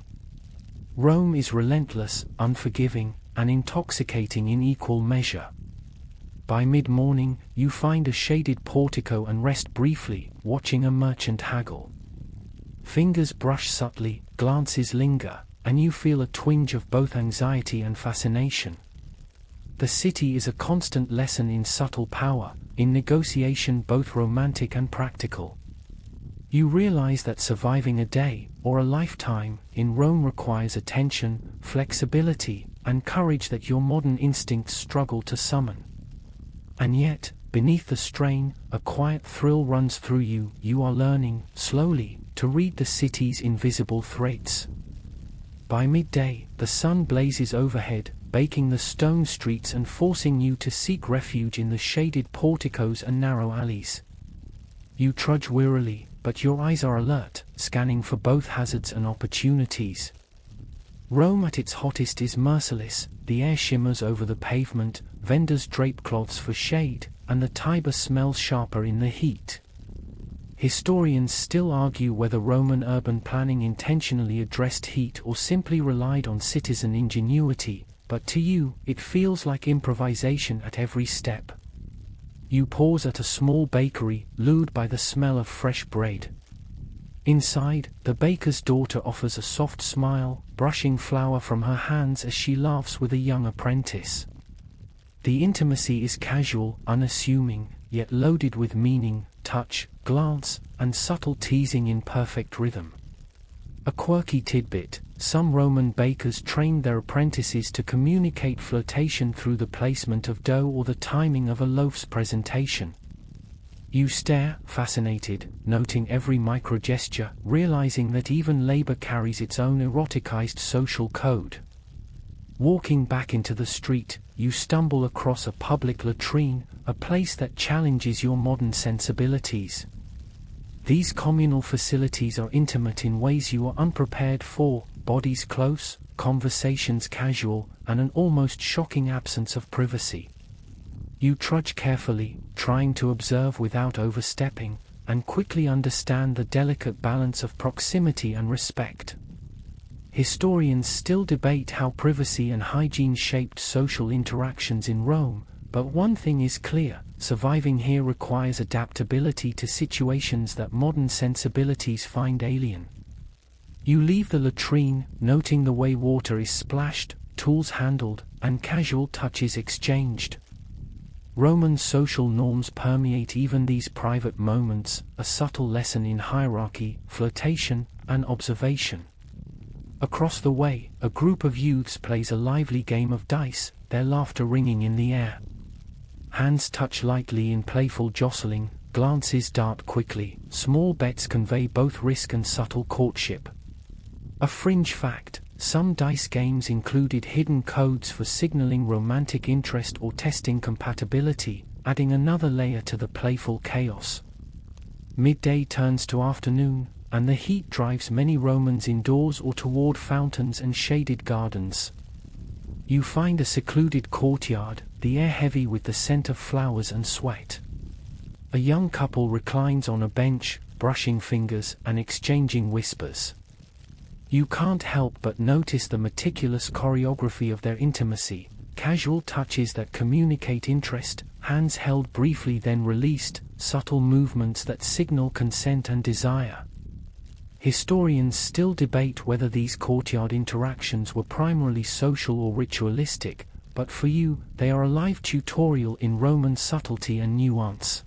Rome is relentless, unforgiving, and intoxicating in equal measure. By mid-morning, you find a shaded portico and rest briefly, watching a merchant haggle. Fingers brush subtly, glances linger, and you feel a twinge of both anxiety and fascination. The city is a constant lesson in subtle power, in negotiation both romantic and practical. You realize that surviving a day, or a lifetime, in Rome requires attention, flexibility, and courage that your modern instincts struggle to summon. And yet, beneath the strain, a quiet thrill runs through you. You are learning, slowly, to read the city's invisible threads. By midday, the sun blazes overhead, baking the stone streets and forcing you to seek refuge in the shaded porticos and narrow alleys. You trudge wearily, but your eyes are alert, scanning for both hazards and opportunities. Rome at its hottest is merciless, the air shimmers over the pavement, vendors drape cloths for shade, and the Tiber smells sharper in the heat. Historians still argue whether Roman urban planning intentionally addressed heat or simply relied on citizen ingenuity, but to you, it feels like improvisation at every step. You pause at a small bakery, lured by the smell of fresh bread. Inside, the baker's daughter offers a soft smile, brushing flour from her hands as she laughs with a young apprentice. The intimacy is casual, unassuming, yet loaded with meaning, touch, glance, and subtle teasing in perfect rhythm. A quirky tidbit: some Roman bakers trained their apprentices to communicate flirtation through the placement of dough or the timing of a loaf's presentation. You stare, fascinated, noting every micro-gesture, realizing that even labor carries its own eroticized social code. Walking back into the street, you stumble across a public latrine, a place that challenges your modern sensibilities. These communal facilities are intimate in ways you are unprepared for: bodies close, conversations casual, and an almost shocking absence of privacy. You trudge carefully, trying to observe without overstepping, and quickly understand the delicate balance of proximity and respect. Historians still debate how privacy and hygiene shaped social interactions in Rome, but one thing is clear: surviving here requires adaptability to situations that modern sensibilities find alien. You leave the latrine, noting the way water is splashed, tools handled, and casual touches exchanged. Roman social norms permeate even these private moments, a subtle lesson in hierarchy, flirtation, and observation. Across the way, a group of youths plays a lively game of dice, their laughter ringing in the air. Hands touch lightly in playful jostling, glances dart quickly, small bets convey both risk and subtle courtship. A fringe fact: some dice games included hidden codes for signaling romantic interest or testing compatibility, adding another layer to the playful chaos. Midday turns to afternoon, and the heat drives many Romans indoors or toward fountains and shaded gardens. You find a secluded courtyard, the air heavy with the scent of flowers and sweat. A young couple reclines on a bench, brushing fingers and exchanging whispers. You can't help but notice the meticulous choreography of their intimacy: casual touches that communicate interest, hands held briefly then released, subtle movements that signal consent and desire. Historians still debate whether these courtyard interactions were primarily social or ritualistic, but for you, they are a live tutorial in Roman subtlety and nuance.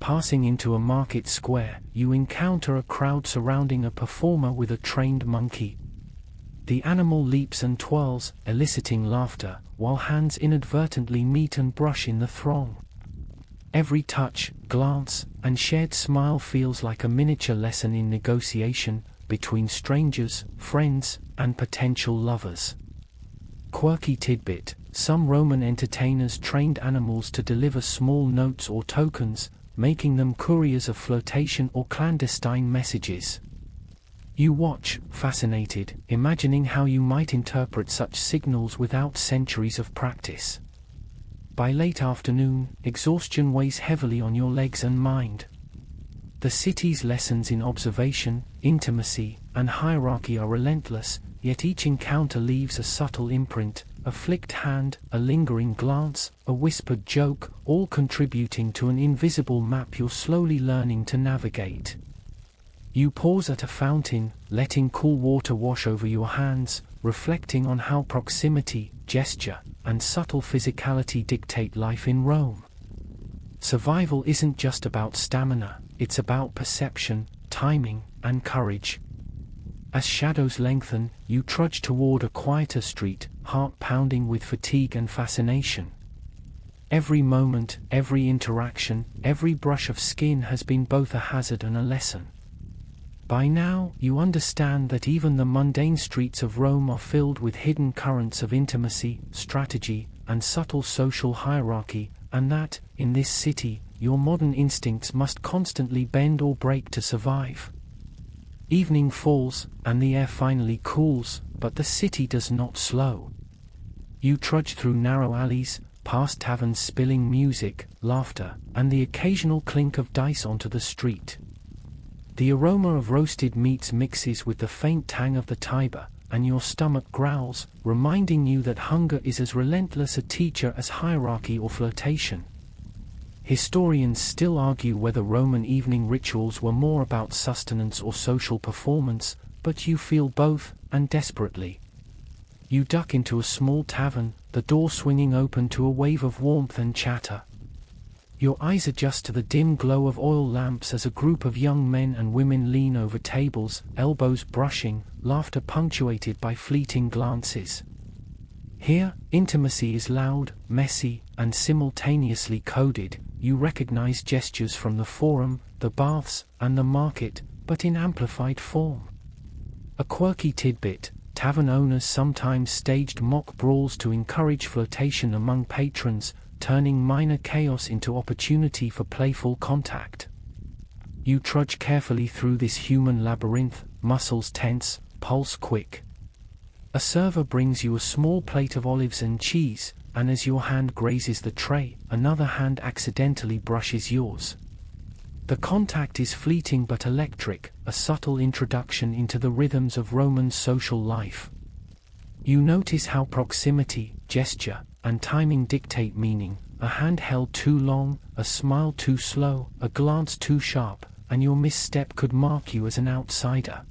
Passing into a market square, you encounter a crowd surrounding a performer with a trained monkey. The animal leaps and twirls, eliciting laughter, while hands inadvertently meet and brush in the throng. Every touch, glance, and shared smile feels like a miniature lesson in negotiation between strangers, friends, and potential lovers. Quirky tidbit: some Roman entertainers trained animals to deliver small notes or tokens, making them couriers of flirtation or clandestine messages. You watch, fascinated, imagining how you might interpret such signals without centuries of practice. By late afternoon, exhaustion weighs heavily on your legs and mind. The city's lessons in observation, intimacy, and hierarchy are relentless, yet each encounter leaves a subtle imprint: a flicked hand, a lingering glance, a whispered joke, all contributing to an invisible map you're slowly learning to navigate. You pause at a fountain, letting cool water wash over your hands, reflecting on how proximity, gesture, and subtle physicality dictate life in Rome. Survival isn't just about stamina, it's about perception, timing, and courage. As shadows lengthen, you trudge toward a quieter street, heart pounding with fatigue and fascination. Every moment, every interaction, every brush of skin has been both a hazard and a lesson. By now, you understand that even the mundane streets of Rome are filled with hidden currents of intimacy, strategy, and subtle social hierarchy, and that, in this city, your modern instincts must constantly bend or break to survive. Evening falls, and the air finally cools, but the city does not slow. You trudge through narrow alleys, past taverns spilling music, laughter, and the occasional clink of dice onto the street. The aroma of roasted meats mixes with the faint tang of the Tiber, and your stomach growls, reminding you that hunger is as relentless a teacher as hierarchy or flirtation. Historians still argue whether Roman evening rituals were more about sustenance or social performance, but you feel both, and desperately. You duck into a small tavern, the door swinging open to a wave of warmth and chatter. Your eyes adjust to the dim glow of oil lamps as a group of young men and women lean over tables, elbows brushing, laughter punctuated by fleeting glances. Here, intimacy is loud, messy, and simultaneously coded. You recognize gestures from the forum, the baths, and the market, but in amplified form. A quirky tidbit: tavern owners sometimes staged mock brawls to encourage flirtation among patrons, turning minor chaos into opportunity for playful contact. You trudge carefully through this human labyrinth, muscles tense, pulse quick. A server brings you a small plate of olives and cheese, and as your hand grazes the tray, another hand accidentally brushes yours. The contact is fleeting but electric, a subtle introduction into the rhythms of Roman social life. You notice how proximity, gesture, and timing dictate meaning. A hand held too long, a smile too slow, a glance too sharp, and your misstep could mark you as an outsider.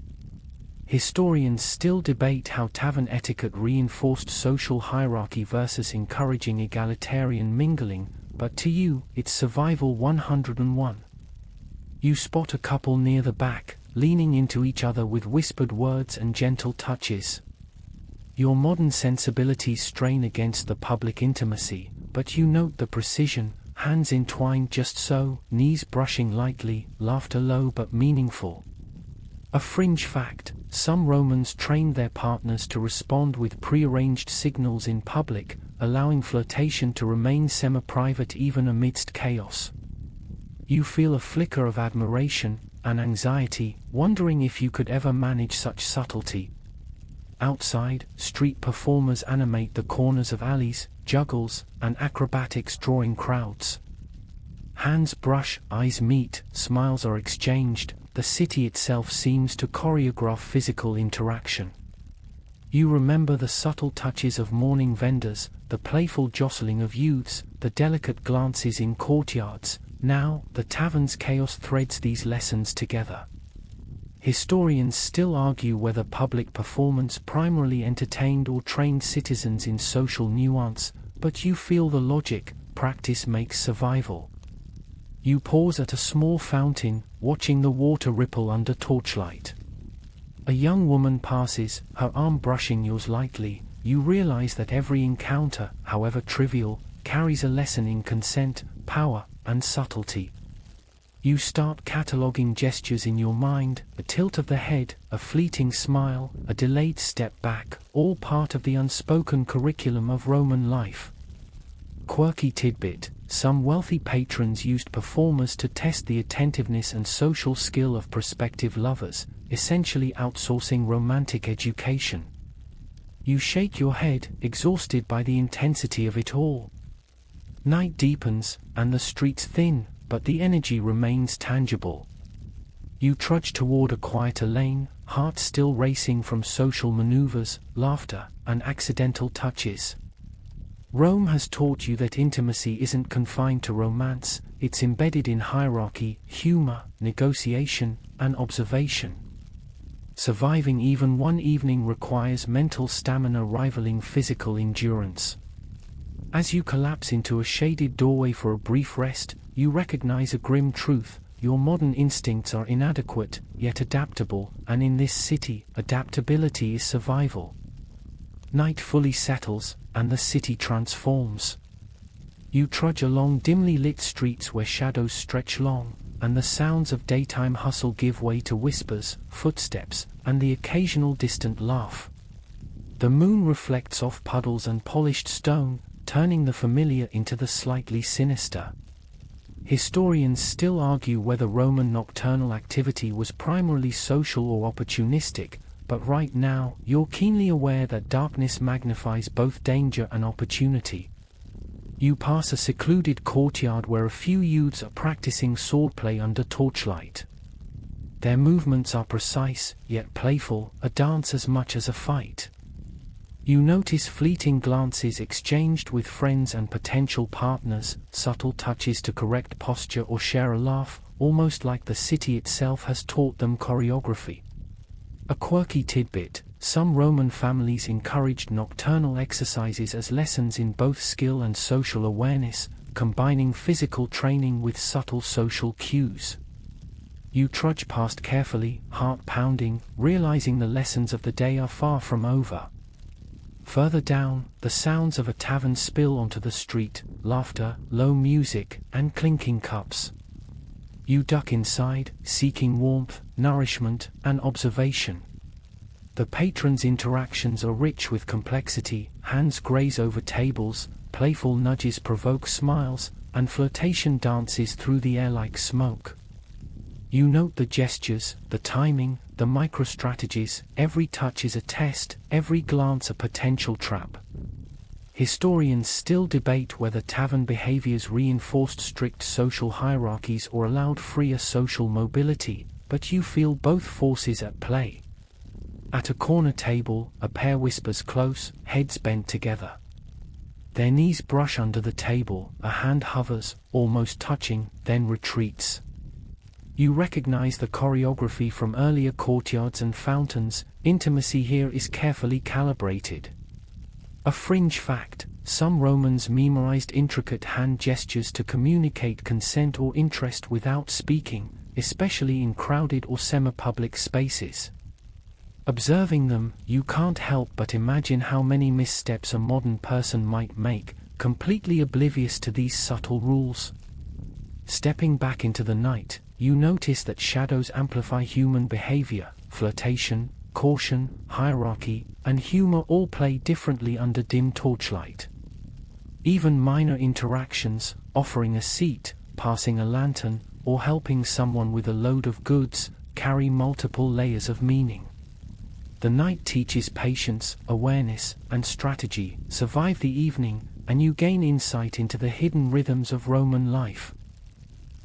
Historians still debate how tavern etiquette reinforced social hierarchy versus encouraging egalitarian mingling, but to you, it's survival 101. You spot a couple near the back, leaning into each other with whispered words and gentle touches. Your modern sensibilities strain against the public intimacy, but you note the precision, hands entwined just so, knees brushing lightly, laughter low but meaningful. A fringe fact: some Romans trained their partners to respond with prearranged signals in public, allowing flirtation to remain semi-private even amidst chaos. You feel a flicker of admiration, an anxiety, wondering if you could ever manage such subtlety. Outside, street performers animate the corners of alleys, juggles, and acrobatics drawing crowds. Hands brush, eyes meet, smiles are exchanged. The city itself seems to choreograph physical interaction. You remember the subtle touches of morning vendors, the playful jostling of youths, the delicate glances in courtyards. Now, the tavern's chaos threads these lessons together. Historians still argue whether public performance primarily entertained or trained citizens in social nuance, but you feel the logic: practice makes survival. You pause at a small fountain, watching the water ripple under torchlight. A young woman passes, her arm brushing yours lightly. You realize that every encounter, however trivial, carries a lesson in consent, power, and subtlety. You start cataloging gestures in your mind: a tilt of the head, a fleeting smile, a delayed step back, all part of the unspoken curriculum of Roman life. Quirky tidbit: some wealthy patrons used performers to test the attentiveness and social skill of prospective lovers, essentially outsourcing romantic education. You shake your head, exhausted by the intensity of it all. Night deepens, and the streets thin, but the energy remains tangible. You trudge toward a quieter lane, heart still racing from social maneuvers, laughter, and accidental touches. Rome has taught you that intimacy isn't confined to romance, it's embedded in hierarchy, humor, negotiation, and observation. Surviving even one evening requires mental stamina rivaling physical endurance. As you collapse into a shaded doorway for a brief rest, you recognize a grim truth: your modern instincts are inadequate, yet adaptable, and in this city, adaptability is survival. Night fully settles, and the city transforms. You trudge along dimly lit streets where shadows stretch long, and the sounds of daytime hustle give way to whispers, footsteps, and the occasional distant laugh. The moon reflects off puddles and polished stone, turning the familiar into the slightly sinister. Historians still argue whether Roman nocturnal activity was primarily social or opportunistic, but right now, you're keenly aware that darkness magnifies both danger and opportunity. You pass a secluded courtyard where a few youths are practicing swordplay under torchlight. Their movements are precise, yet playful, a dance as much as a fight. You notice fleeting glances exchanged with friends and potential partners, subtle touches to correct posture or share a laugh, almost like the city itself has taught them choreography. A quirky tidbit: some Roman families encouraged nocturnal exercises as lessons in both skill and social awareness, combining physical training with subtle social cues. You trudge past carefully, heart pounding, realizing the lessons of the day are far from over. Further down, the sounds of a tavern spill onto the street, laughter, low music, and clinking cups. You duck inside, seeking warmth, nourishment, and observation. The patrons' interactions are rich with complexity, hands graze over tables, playful nudges provoke smiles, and flirtation dances through the air like smoke. You note the gestures, the timing, the micro-strategies. Every touch is a test, every glance a potential trap. Historians still debate whether tavern behaviors reinforced strict social hierarchies or allowed freer social mobility, but you feel both forces at play. At a corner table, a pair whispers close, heads bent together. Their knees brush under the table, a hand hovers, almost touching, then retreats. You recognize the choreography from earlier courtyards and fountains. Intimacy here is carefully calibrated. A fringe fact: some Romans memorized intricate hand gestures to communicate consent or interest without speaking, especially in crowded or semi-public spaces. Observing them, you can't help but imagine how many missteps a modern person might make, completely oblivious to these subtle rules. Stepping back into the night, you notice that shadows amplify human behavior. Flirtation, caution, hierarchy, and humor all play differently under dim torchlight. Even minor interactions, offering a seat, passing a lantern, or helping someone with a load of goods, carry multiple layers of meaning. The night teaches patience, awareness, and strategy. Survive the evening, and you gain insight into the hidden rhythms of Roman life.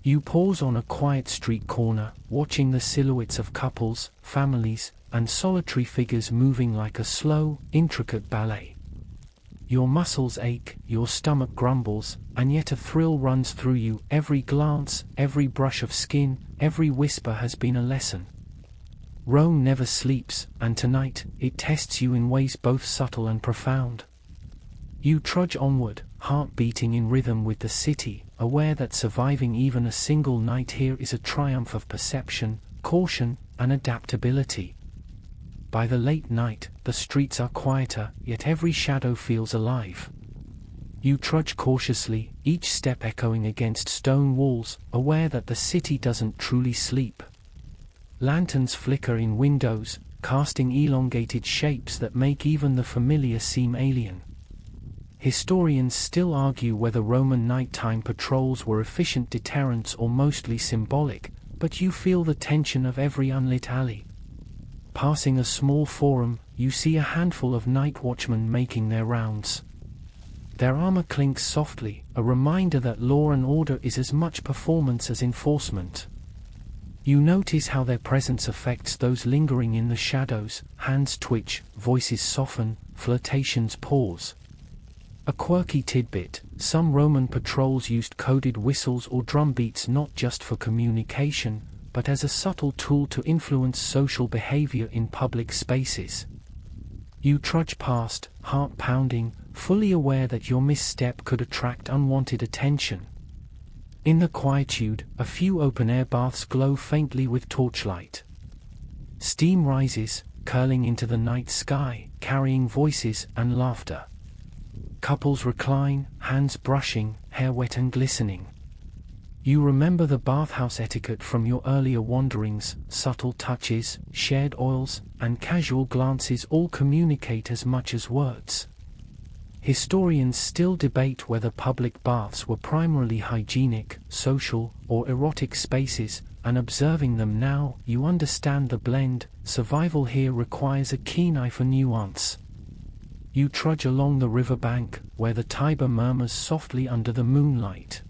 You pause on a quiet street corner, watching the silhouettes of couples, families, and solitary figures moving like a slow, intricate ballet. Your muscles ache, your stomach grumbles, and yet a thrill runs through you. Every glance, every brush of skin, every whisper has been a lesson. Rome never sleeps, and tonight, it tests you in ways both subtle and profound. You trudge onward, heart beating in rhythm with the city, aware that surviving even a single night here is a triumph of perception, caution, and adaptability. By the late night, the streets are quieter, yet every shadow feels alive. You trudge cautiously, each step echoing against stone walls, aware that the city doesn't truly sleep. Lanterns flicker in windows, casting elongated shapes that make even the familiar seem alien. Historians still argue whether Roman nighttime patrols were efficient deterrents or mostly symbolic, but you feel the tension of every unlit alley. Passing a small forum, you see a handful of night watchmen making their rounds. Their armor clinks softly, a reminder that law and order is as much performance as enforcement. You notice how their presence affects those lingering in the shadows. Hands twitch, voices soften, flirtations pause. A quirky tidbit: some Roman patrols used coded whistles or drum beats not just for communication, but as a subtle tool to influence social behavior in public spaces. You trudge past, heart pounding, fully aware that your misstep could attract unwanted attention. In the quietude, a few open-air baths glow faintly with torchlight. Steam rises, curling into the night sky, carrying voices and laughter. Couples recline, hands brushing, hair wet and glistening. You remember the bathhouse etiquette from your earlier wanderings. Subtle touches, shared oils, and casual glances all communicate as much as words. Historians still debate whether public baths were primarily hygienic, social, or erotic spaces, and observing them now, you understand the blend. Survival here requires a keen eye for nuance. You trudge along the riverbank, where the Tiber murmurs softly under the moonlight.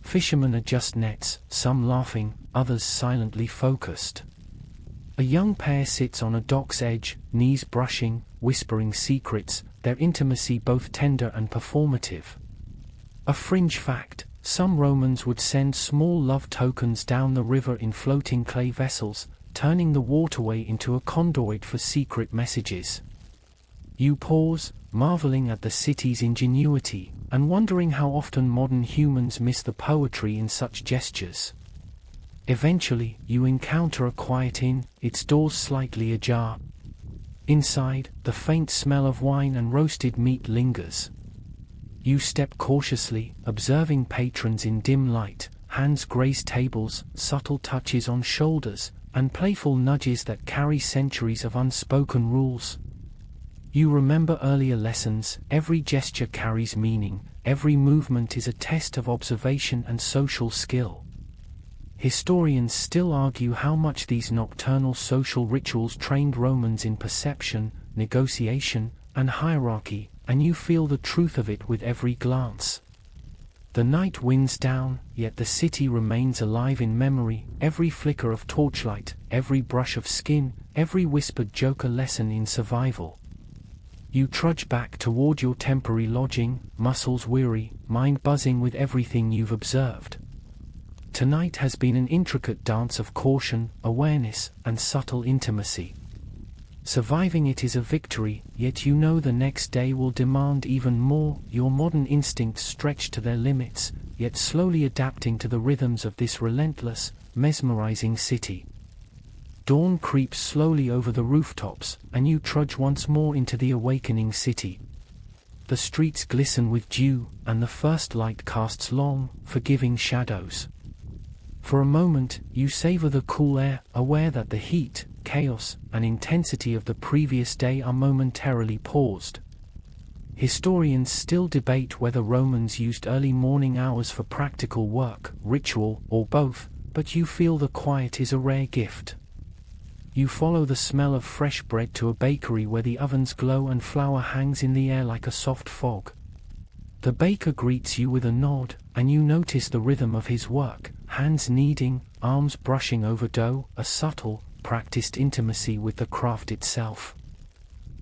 Fishermen adjust nets, some laughing, others silently focused. A young pair sits on a dock's edge, knees brushing, whispering secrets, their intimacy both tender and performative. A fringe fact: some Romans would send small love tokens down the river in floating clay vessels, turning the waterway into a conduit for secret messages. You pause, marveling at the city's ingenuity, and wondering how often modern humans miss the poetry in such gestures. Eventually, you encounter a quiet inn, its doors slightly ajar. Inside, the faint smell of wine and roasted meat lingers. You step cautiously, observing patrons in dim light, hands graze tables, subtle touches on shoulders, and playful nudges that carry centuries of unspoken rules. You remember earlier lessons, every gesture carries meaning, every movement is a test of observation and social skill. Historians still argue how much these nocturnal social rituals trained Romans in perception, negotiation, and hierarchy, and you feel the truth of it with every glance. The night winds down, yet the city remains alive in memory, every flicker of torchlight, every brush of skin, every whispered joke a lesson in survival. You trudge back toward your temporary lodging, muscles weary, mind buzzing with everything you've observed. Tonight has been an intricate dance of caution, awareness, and subtle intimacy. Surviving it is a victory, yet you know the next day will demand even more, your modern instincts stretched to their limits, yet slowly adapting to the rhythms of this relentless, mesmerizing city. Dawn creeps slowly over the rooftops, and you trudge once more into the awakening city. The streets glisten with dew, and the first light casts long, forgiving shadows. For a moment, you savor the cool air, aware that the heat, chaos, and intensity of the previous day are momentarily paused. Historians still debate whether Romans used early morning hours for practical work, ritual, or both, but you feel the quiet is a rare gift. You follow the smell of fresh bread to a bakery where the ovens glow and flour hangs in the air like a soft fog. The baker greets you with a nod, and you notice the rhythm of his work, hands kneading, arms brushing over dough, a subtle, practiced intimacy with the craft itself.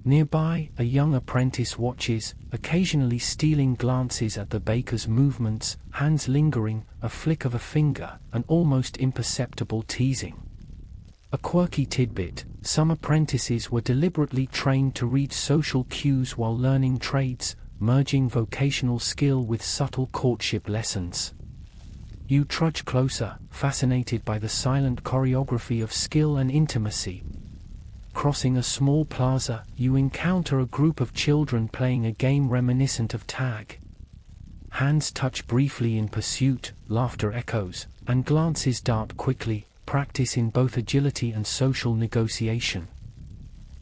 Nearby, a young apprentice watches, occasionally stealing glances at the baker's movements, hands lingering, a flick of a finger, an almost imperceptible teasing. A quirky tidbit: some apprentices were deliberately trained to read social cues while learning trades, merging vocational skill with subtle courtship lessons. You trudge closer, fascinated by the silent choreography of skill and intimacy. Crossing a small plaza, you encounter a group of children playing a game reminiscent of tag. Hands touch briefly in pursuit, laughter echoes, and glances dart quickly, practice in both agility and social negotiation.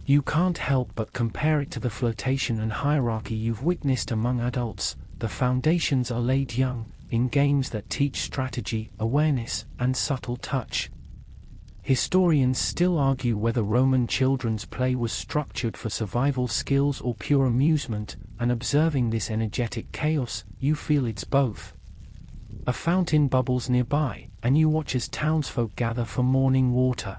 You can't help but compare it to the flirtation and hierarchy you've witnessed among adults. The foundations are laid young, in games that teach strategy, awareness, and subtle touch. Historians still argue whether Roman children's play was structured for survival skills or pure amusement, and observing this energetic chaos, you feel it's both. A fountain bubbles nearby, and you watch as townsfolk gather for morning water.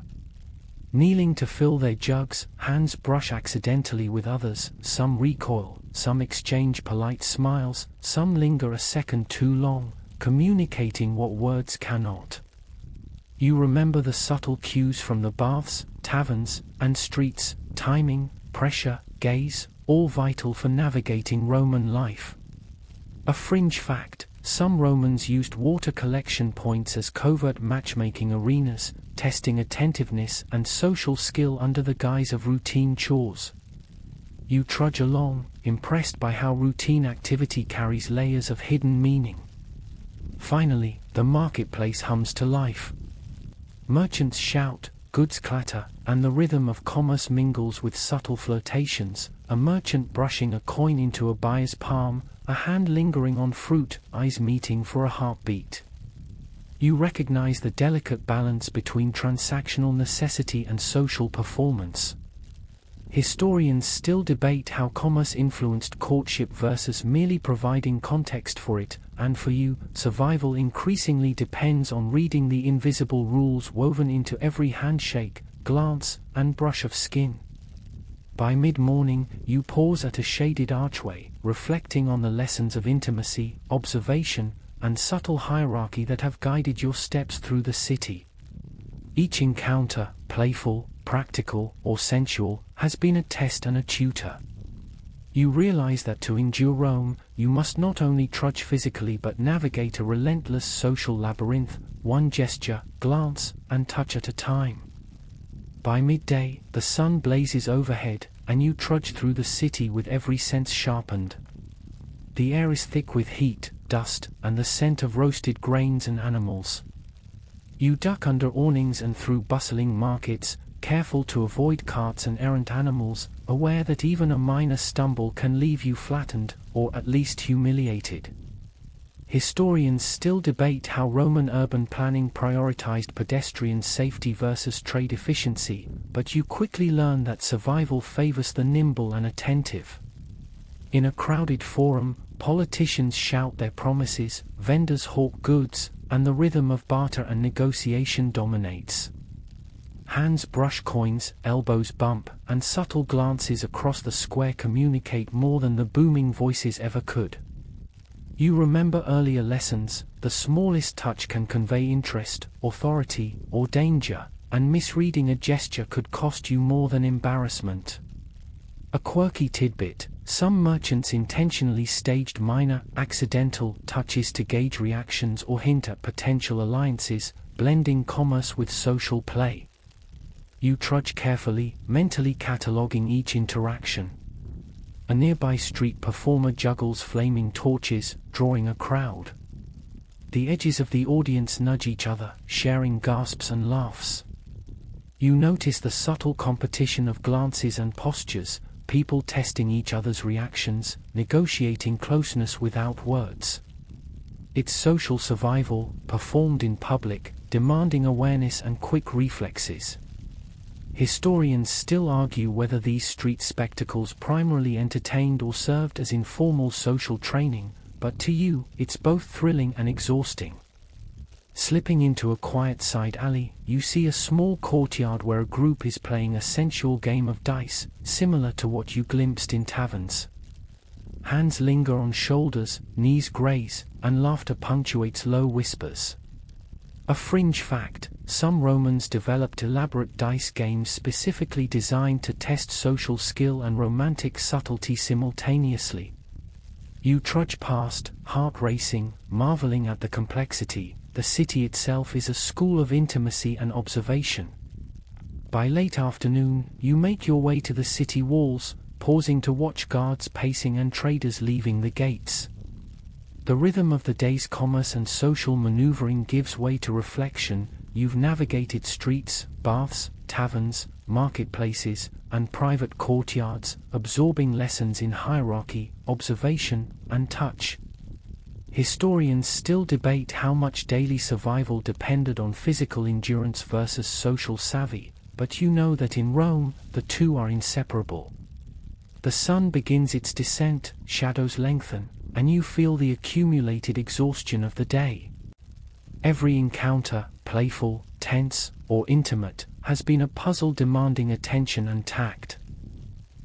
Kneeling to fill their jugs, hands brush accidentally with others, some recoil, some exchange polite smiles, some linger a second too long, communicating what words cannot. You remember the subtle cues from the baths, taverns, and streets: timing, pressure, gaze, all vital for navigating Roman life. A fringe fact: some Romans used water collection points as covert matchmaking arenas, testing attentiveness and social skill under the guise of routine chores. You trudge along, impressed by how routine activity carries layers of hidden meaning. Finally, the marketplace hums to life. Merchants shout, goods clatter, and the rhythm of commerce mingles with subtle flirtations, a merchant brushing a coin into a buyer's palm, a hand lingering on fruit, eyes meeting for a heartbeat. You recognize the delicate balance between transactional necessity and social performance. Historians still debate how commerce influenced courtship versus merely providing context for it, and for you, survival increasingly depends on reading the invisible rules woven into every handshake, glance, and brush of skin. By mid-morning, you pause at a shaded archway, reflecting on the lessons of intimacy, observation, and subtle hierarchy that have guided your steps through the city. Each encounter, playful, practical, or sensual, has been a test and a tutor. You realize that to endure Rome, you must not only trudge physically but navigate a relentless social labyrinth, one gesture, glance, and touch at a time. By midday, the sun blazes overhead, and you trudge through the city with every sense sharpened. The air is thick with heat, dust, and the scent of roasted grains and animals. You duck under awnings and through bustling markets, careful to avoid carts and errant animals, aware that even a minor stumble can leave you flattened, or at least humiliated. Historians still debate how Roman urban planning prioritized pedestrian safety versus trade efficiency, but you quickly learn that survival favors the nimble and attentive. In a crowded forum, politicians shout their promises, vendors hawk goods, and the rhythm of barter and negotiation dominates. Hands brush coins, elbows bump, and subtle glances across the square communicate more than the booming voices ever could. You remember earlier lessons: the smallest touch can convey interest, authority, or danger, and misreading a gesture could cost you more than embarrassment. A quirky tidbit: some merchants intentionally staged minor, accidental touches to gauge reactions or hint at potential alliances, blending commerce with social play. You trudge carefully, mentally cataloging each interaction. A nearby street performer juggles flaming torches, drawing a crowd. The edges of the audience nudge each other, sharing gasps and laughs. You notice the subtle competition of glances and postures, people testing each other's reactions, negotiating closeness without words. It's social survival, performed in public, demanding awareness and quick reflexes. Historians still argue whether these street spectacles primarily entertained or served as informal social training, but to you, it's both thrilling and exhausting. Slipping into a quiet side alley, you see a small courtyard where a group is playing a sensual game of dice, similar to what you glimpsed in taverns. Hands linger on shoulders, knees graze, and laughter punctuates low whispers. A fringe fact: some Romans developed elaborate dice games specifically designed to test social skill and romantic subtlety simultaneously. You trudge past, heart racing, marveling at the complexity. The city itself is a school of intimacy and observation. By late afternoon, you make your way to the city walls, pausing to watch guards pacing and traders leaving the gates. The rhythm of the day's commerce and social maneuvering gives way to reflection. You've navigated streets, baths, taverns, marketplaces, and private courtyards, absorbing lessons in hierarchy, observation, and touch. Historians still debate how much daily survival depended on physical endurance versus social savvy, but you know that in Rome, the two are inseparable. The sun begins its descent, shadows lengthen, and you feel the accumulated exhaustion of the day. Every encounter, playful, tense, or intimate, has been a puzzle demanding attention and tact.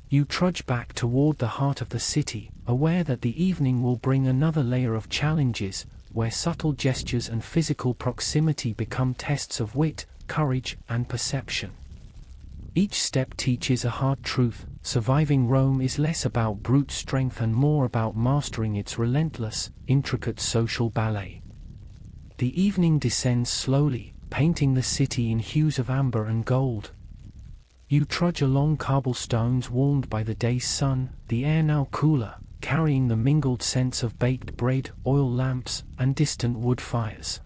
You trudge back toward the heart of the city, aware that the evening will bring another layer of challenges, where subtle gestures and physical proximity become tests of wit, courage, and perception. Each step teaches a hard truth: surviving Rome is less about brute strength and more about mastering its relentless, intricate social ballet. The evening descends slowly, painting the city in hues of amber and gold. You trudge along cobblestones warmed by the day's sun, the air now cooler, carrying the mingled scents of baked bread, oil lamps, and distant wood fires.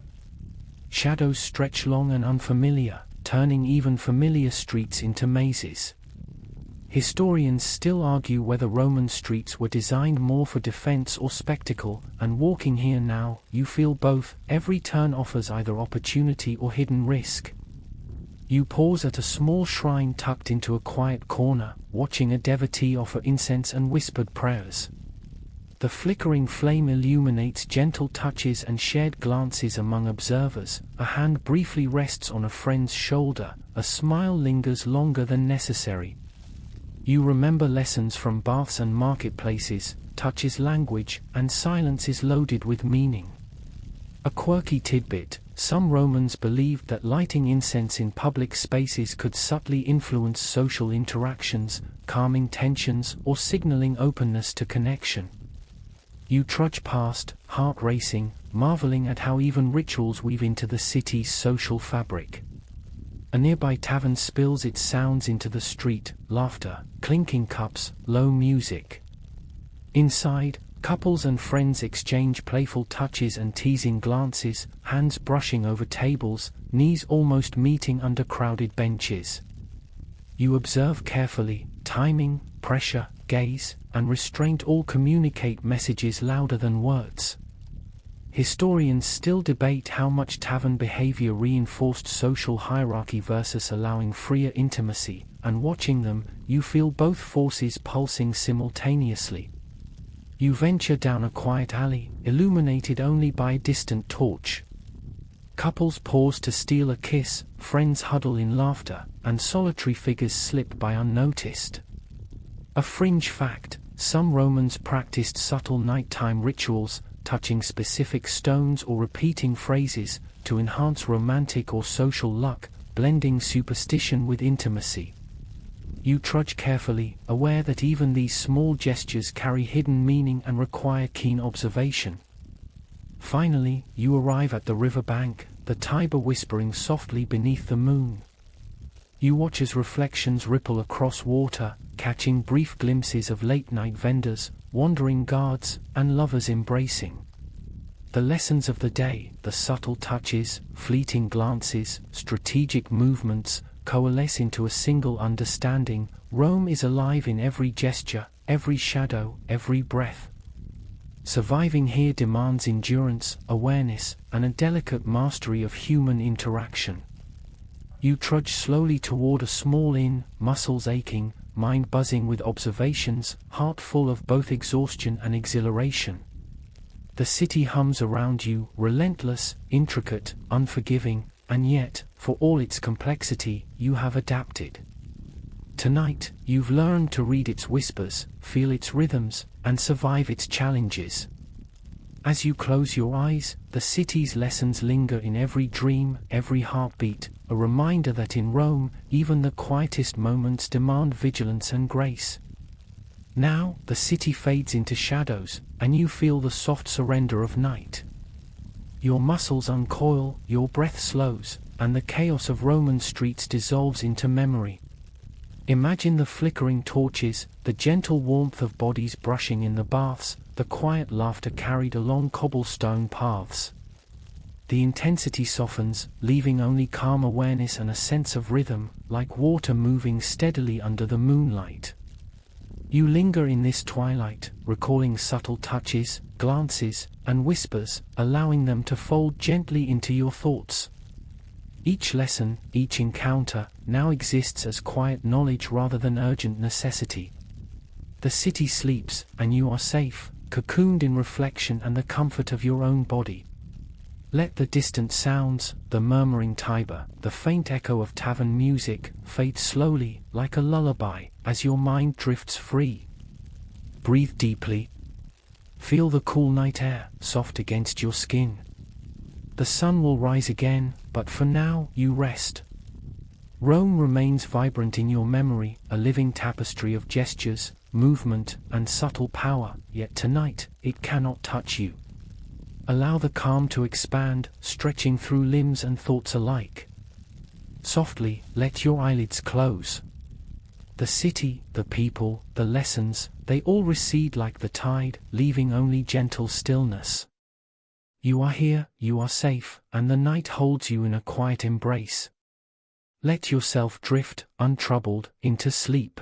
Shadows stretch long and unfamiliar, turning even familiar streets into mazes. Historians still argue whether Roman streets were designed more for defense or spectacle, and walking here now, you feel both. Every turn offers either opportunity or hidden risk. You pause at a small shrine tucked into a quiet corner, watching a devotee offer incense and whispered prayers. The flickering flame illuminates gentle touches and shared glances among observers. A hand briefly rests on a friend's shoulder, a smile lingers longer than necessary. You remember lessons from baths and marketplaces: touch is language, and silence is loaded with meaning. A quirky tidbit: some Romans believed that lighting incense in public spaces could subtly influence social interactions, calming tensions or signaling openness to connection. You trudge past, heart racing, marveling at how even rituals weave into the city's social fabric. A nearby tavern spills its sounds into the street: laughter, clinking cups, low music. Inside, couples and friends exchange playful touches and teasing glances, hands brushing over tables, knees almost meeting under crowded benches. You observe carefully. Timing, pressure, gaze, and restraint all communicate messages louder than words. Historians still debate how much tavern behavior reinforced social hierarchy versus allowing freer intimacy, and watching them, you feel both forces pulsing simultaneously. You venture down a quiet alley, illuminated only by a distant torch. Couples pause to steal a kiss, friends huddle in laughter, and solitary figures slip by unnoticed. A fringe fact: some Romans practiced subtle nighttime rituals, touching specific stones or repeating phrases, to enhance romantic or social luck, blending superstition with intimacy. You trudge carefully, aware that even these small gestures carry hidden meaning and require keen observation. Finally, you arrive at the riverbank, the Tiber whispering softly beneath the moon. You watch as reflections ripple across water, catching brief glimpses of late-night vendors, wandering guards, and lovers embracing. The lessons of the day, the subtle touches, fleeting glances, strategic movements, coalesce into a single understanding: Rome is alive in every gesture, every shadow, every breath. Surviving here demands endurance, awareness, and a delicate mastery of human interaction. You trudge slowly toward a small inn, muscles aching, mind buzzing with observations, heart full of both exhaustion and exhilaration. The city hums around you, relentless, intricate, unforgiving, and yet, for all its complexity, you have adapted. Tonight, you've learned to read its whispers, feel its rhythms, and survive its challenges. As you close your eyes, the city's lessons linger in every dream, every heartbeat, a reminder that in Rome, even the quietest moments demand vigilance and grace. Now, the city fades into shadows, and you feel the soft surrender of night. Your muscles uncoil, your breath slows, and the chaos of Roman streets dissolves into memory. Imagine the flickering torches, the gentle warmth of bodies brushing in the baths, the quiet laughter carried along cobblestone paths. The intensity softens, leaving only calm awareness and a sense of rhythm, like water moving steadily under the moonlight. You linger in this twilight, recalling subtle touches, glances, and whispers, allowing them to fold gently into your thoughts. Each lesson, each encounter, now exists as quiet knowledge rather than urgent necessity. The city sleeps, and you are safe, cocooned in reflection and the comfort of your own body. Let the distant sounds, the murmuring Tiber, the faint echo of tavern music, fade slowly, like a lullaby, as your mind drifts free. Breathe deeply. Feel the cool night air, soft against your skin. The sun will rise again, but for now, you rest. Rome remains vibrant in your memory, a living tapestry of gestures, movement, and subtle power, yet tonight, it cannot touch you. Allow the calm to expand, stretching through limbs and thoughts alike. Softly, let your eyelids close. The city, the people, the lessons, they all recede like the tide, leaving only gentle stillness. You are here, you are safe, and the night holds you in a quiet embrace. Let yourself drift, untroubled, into sleep.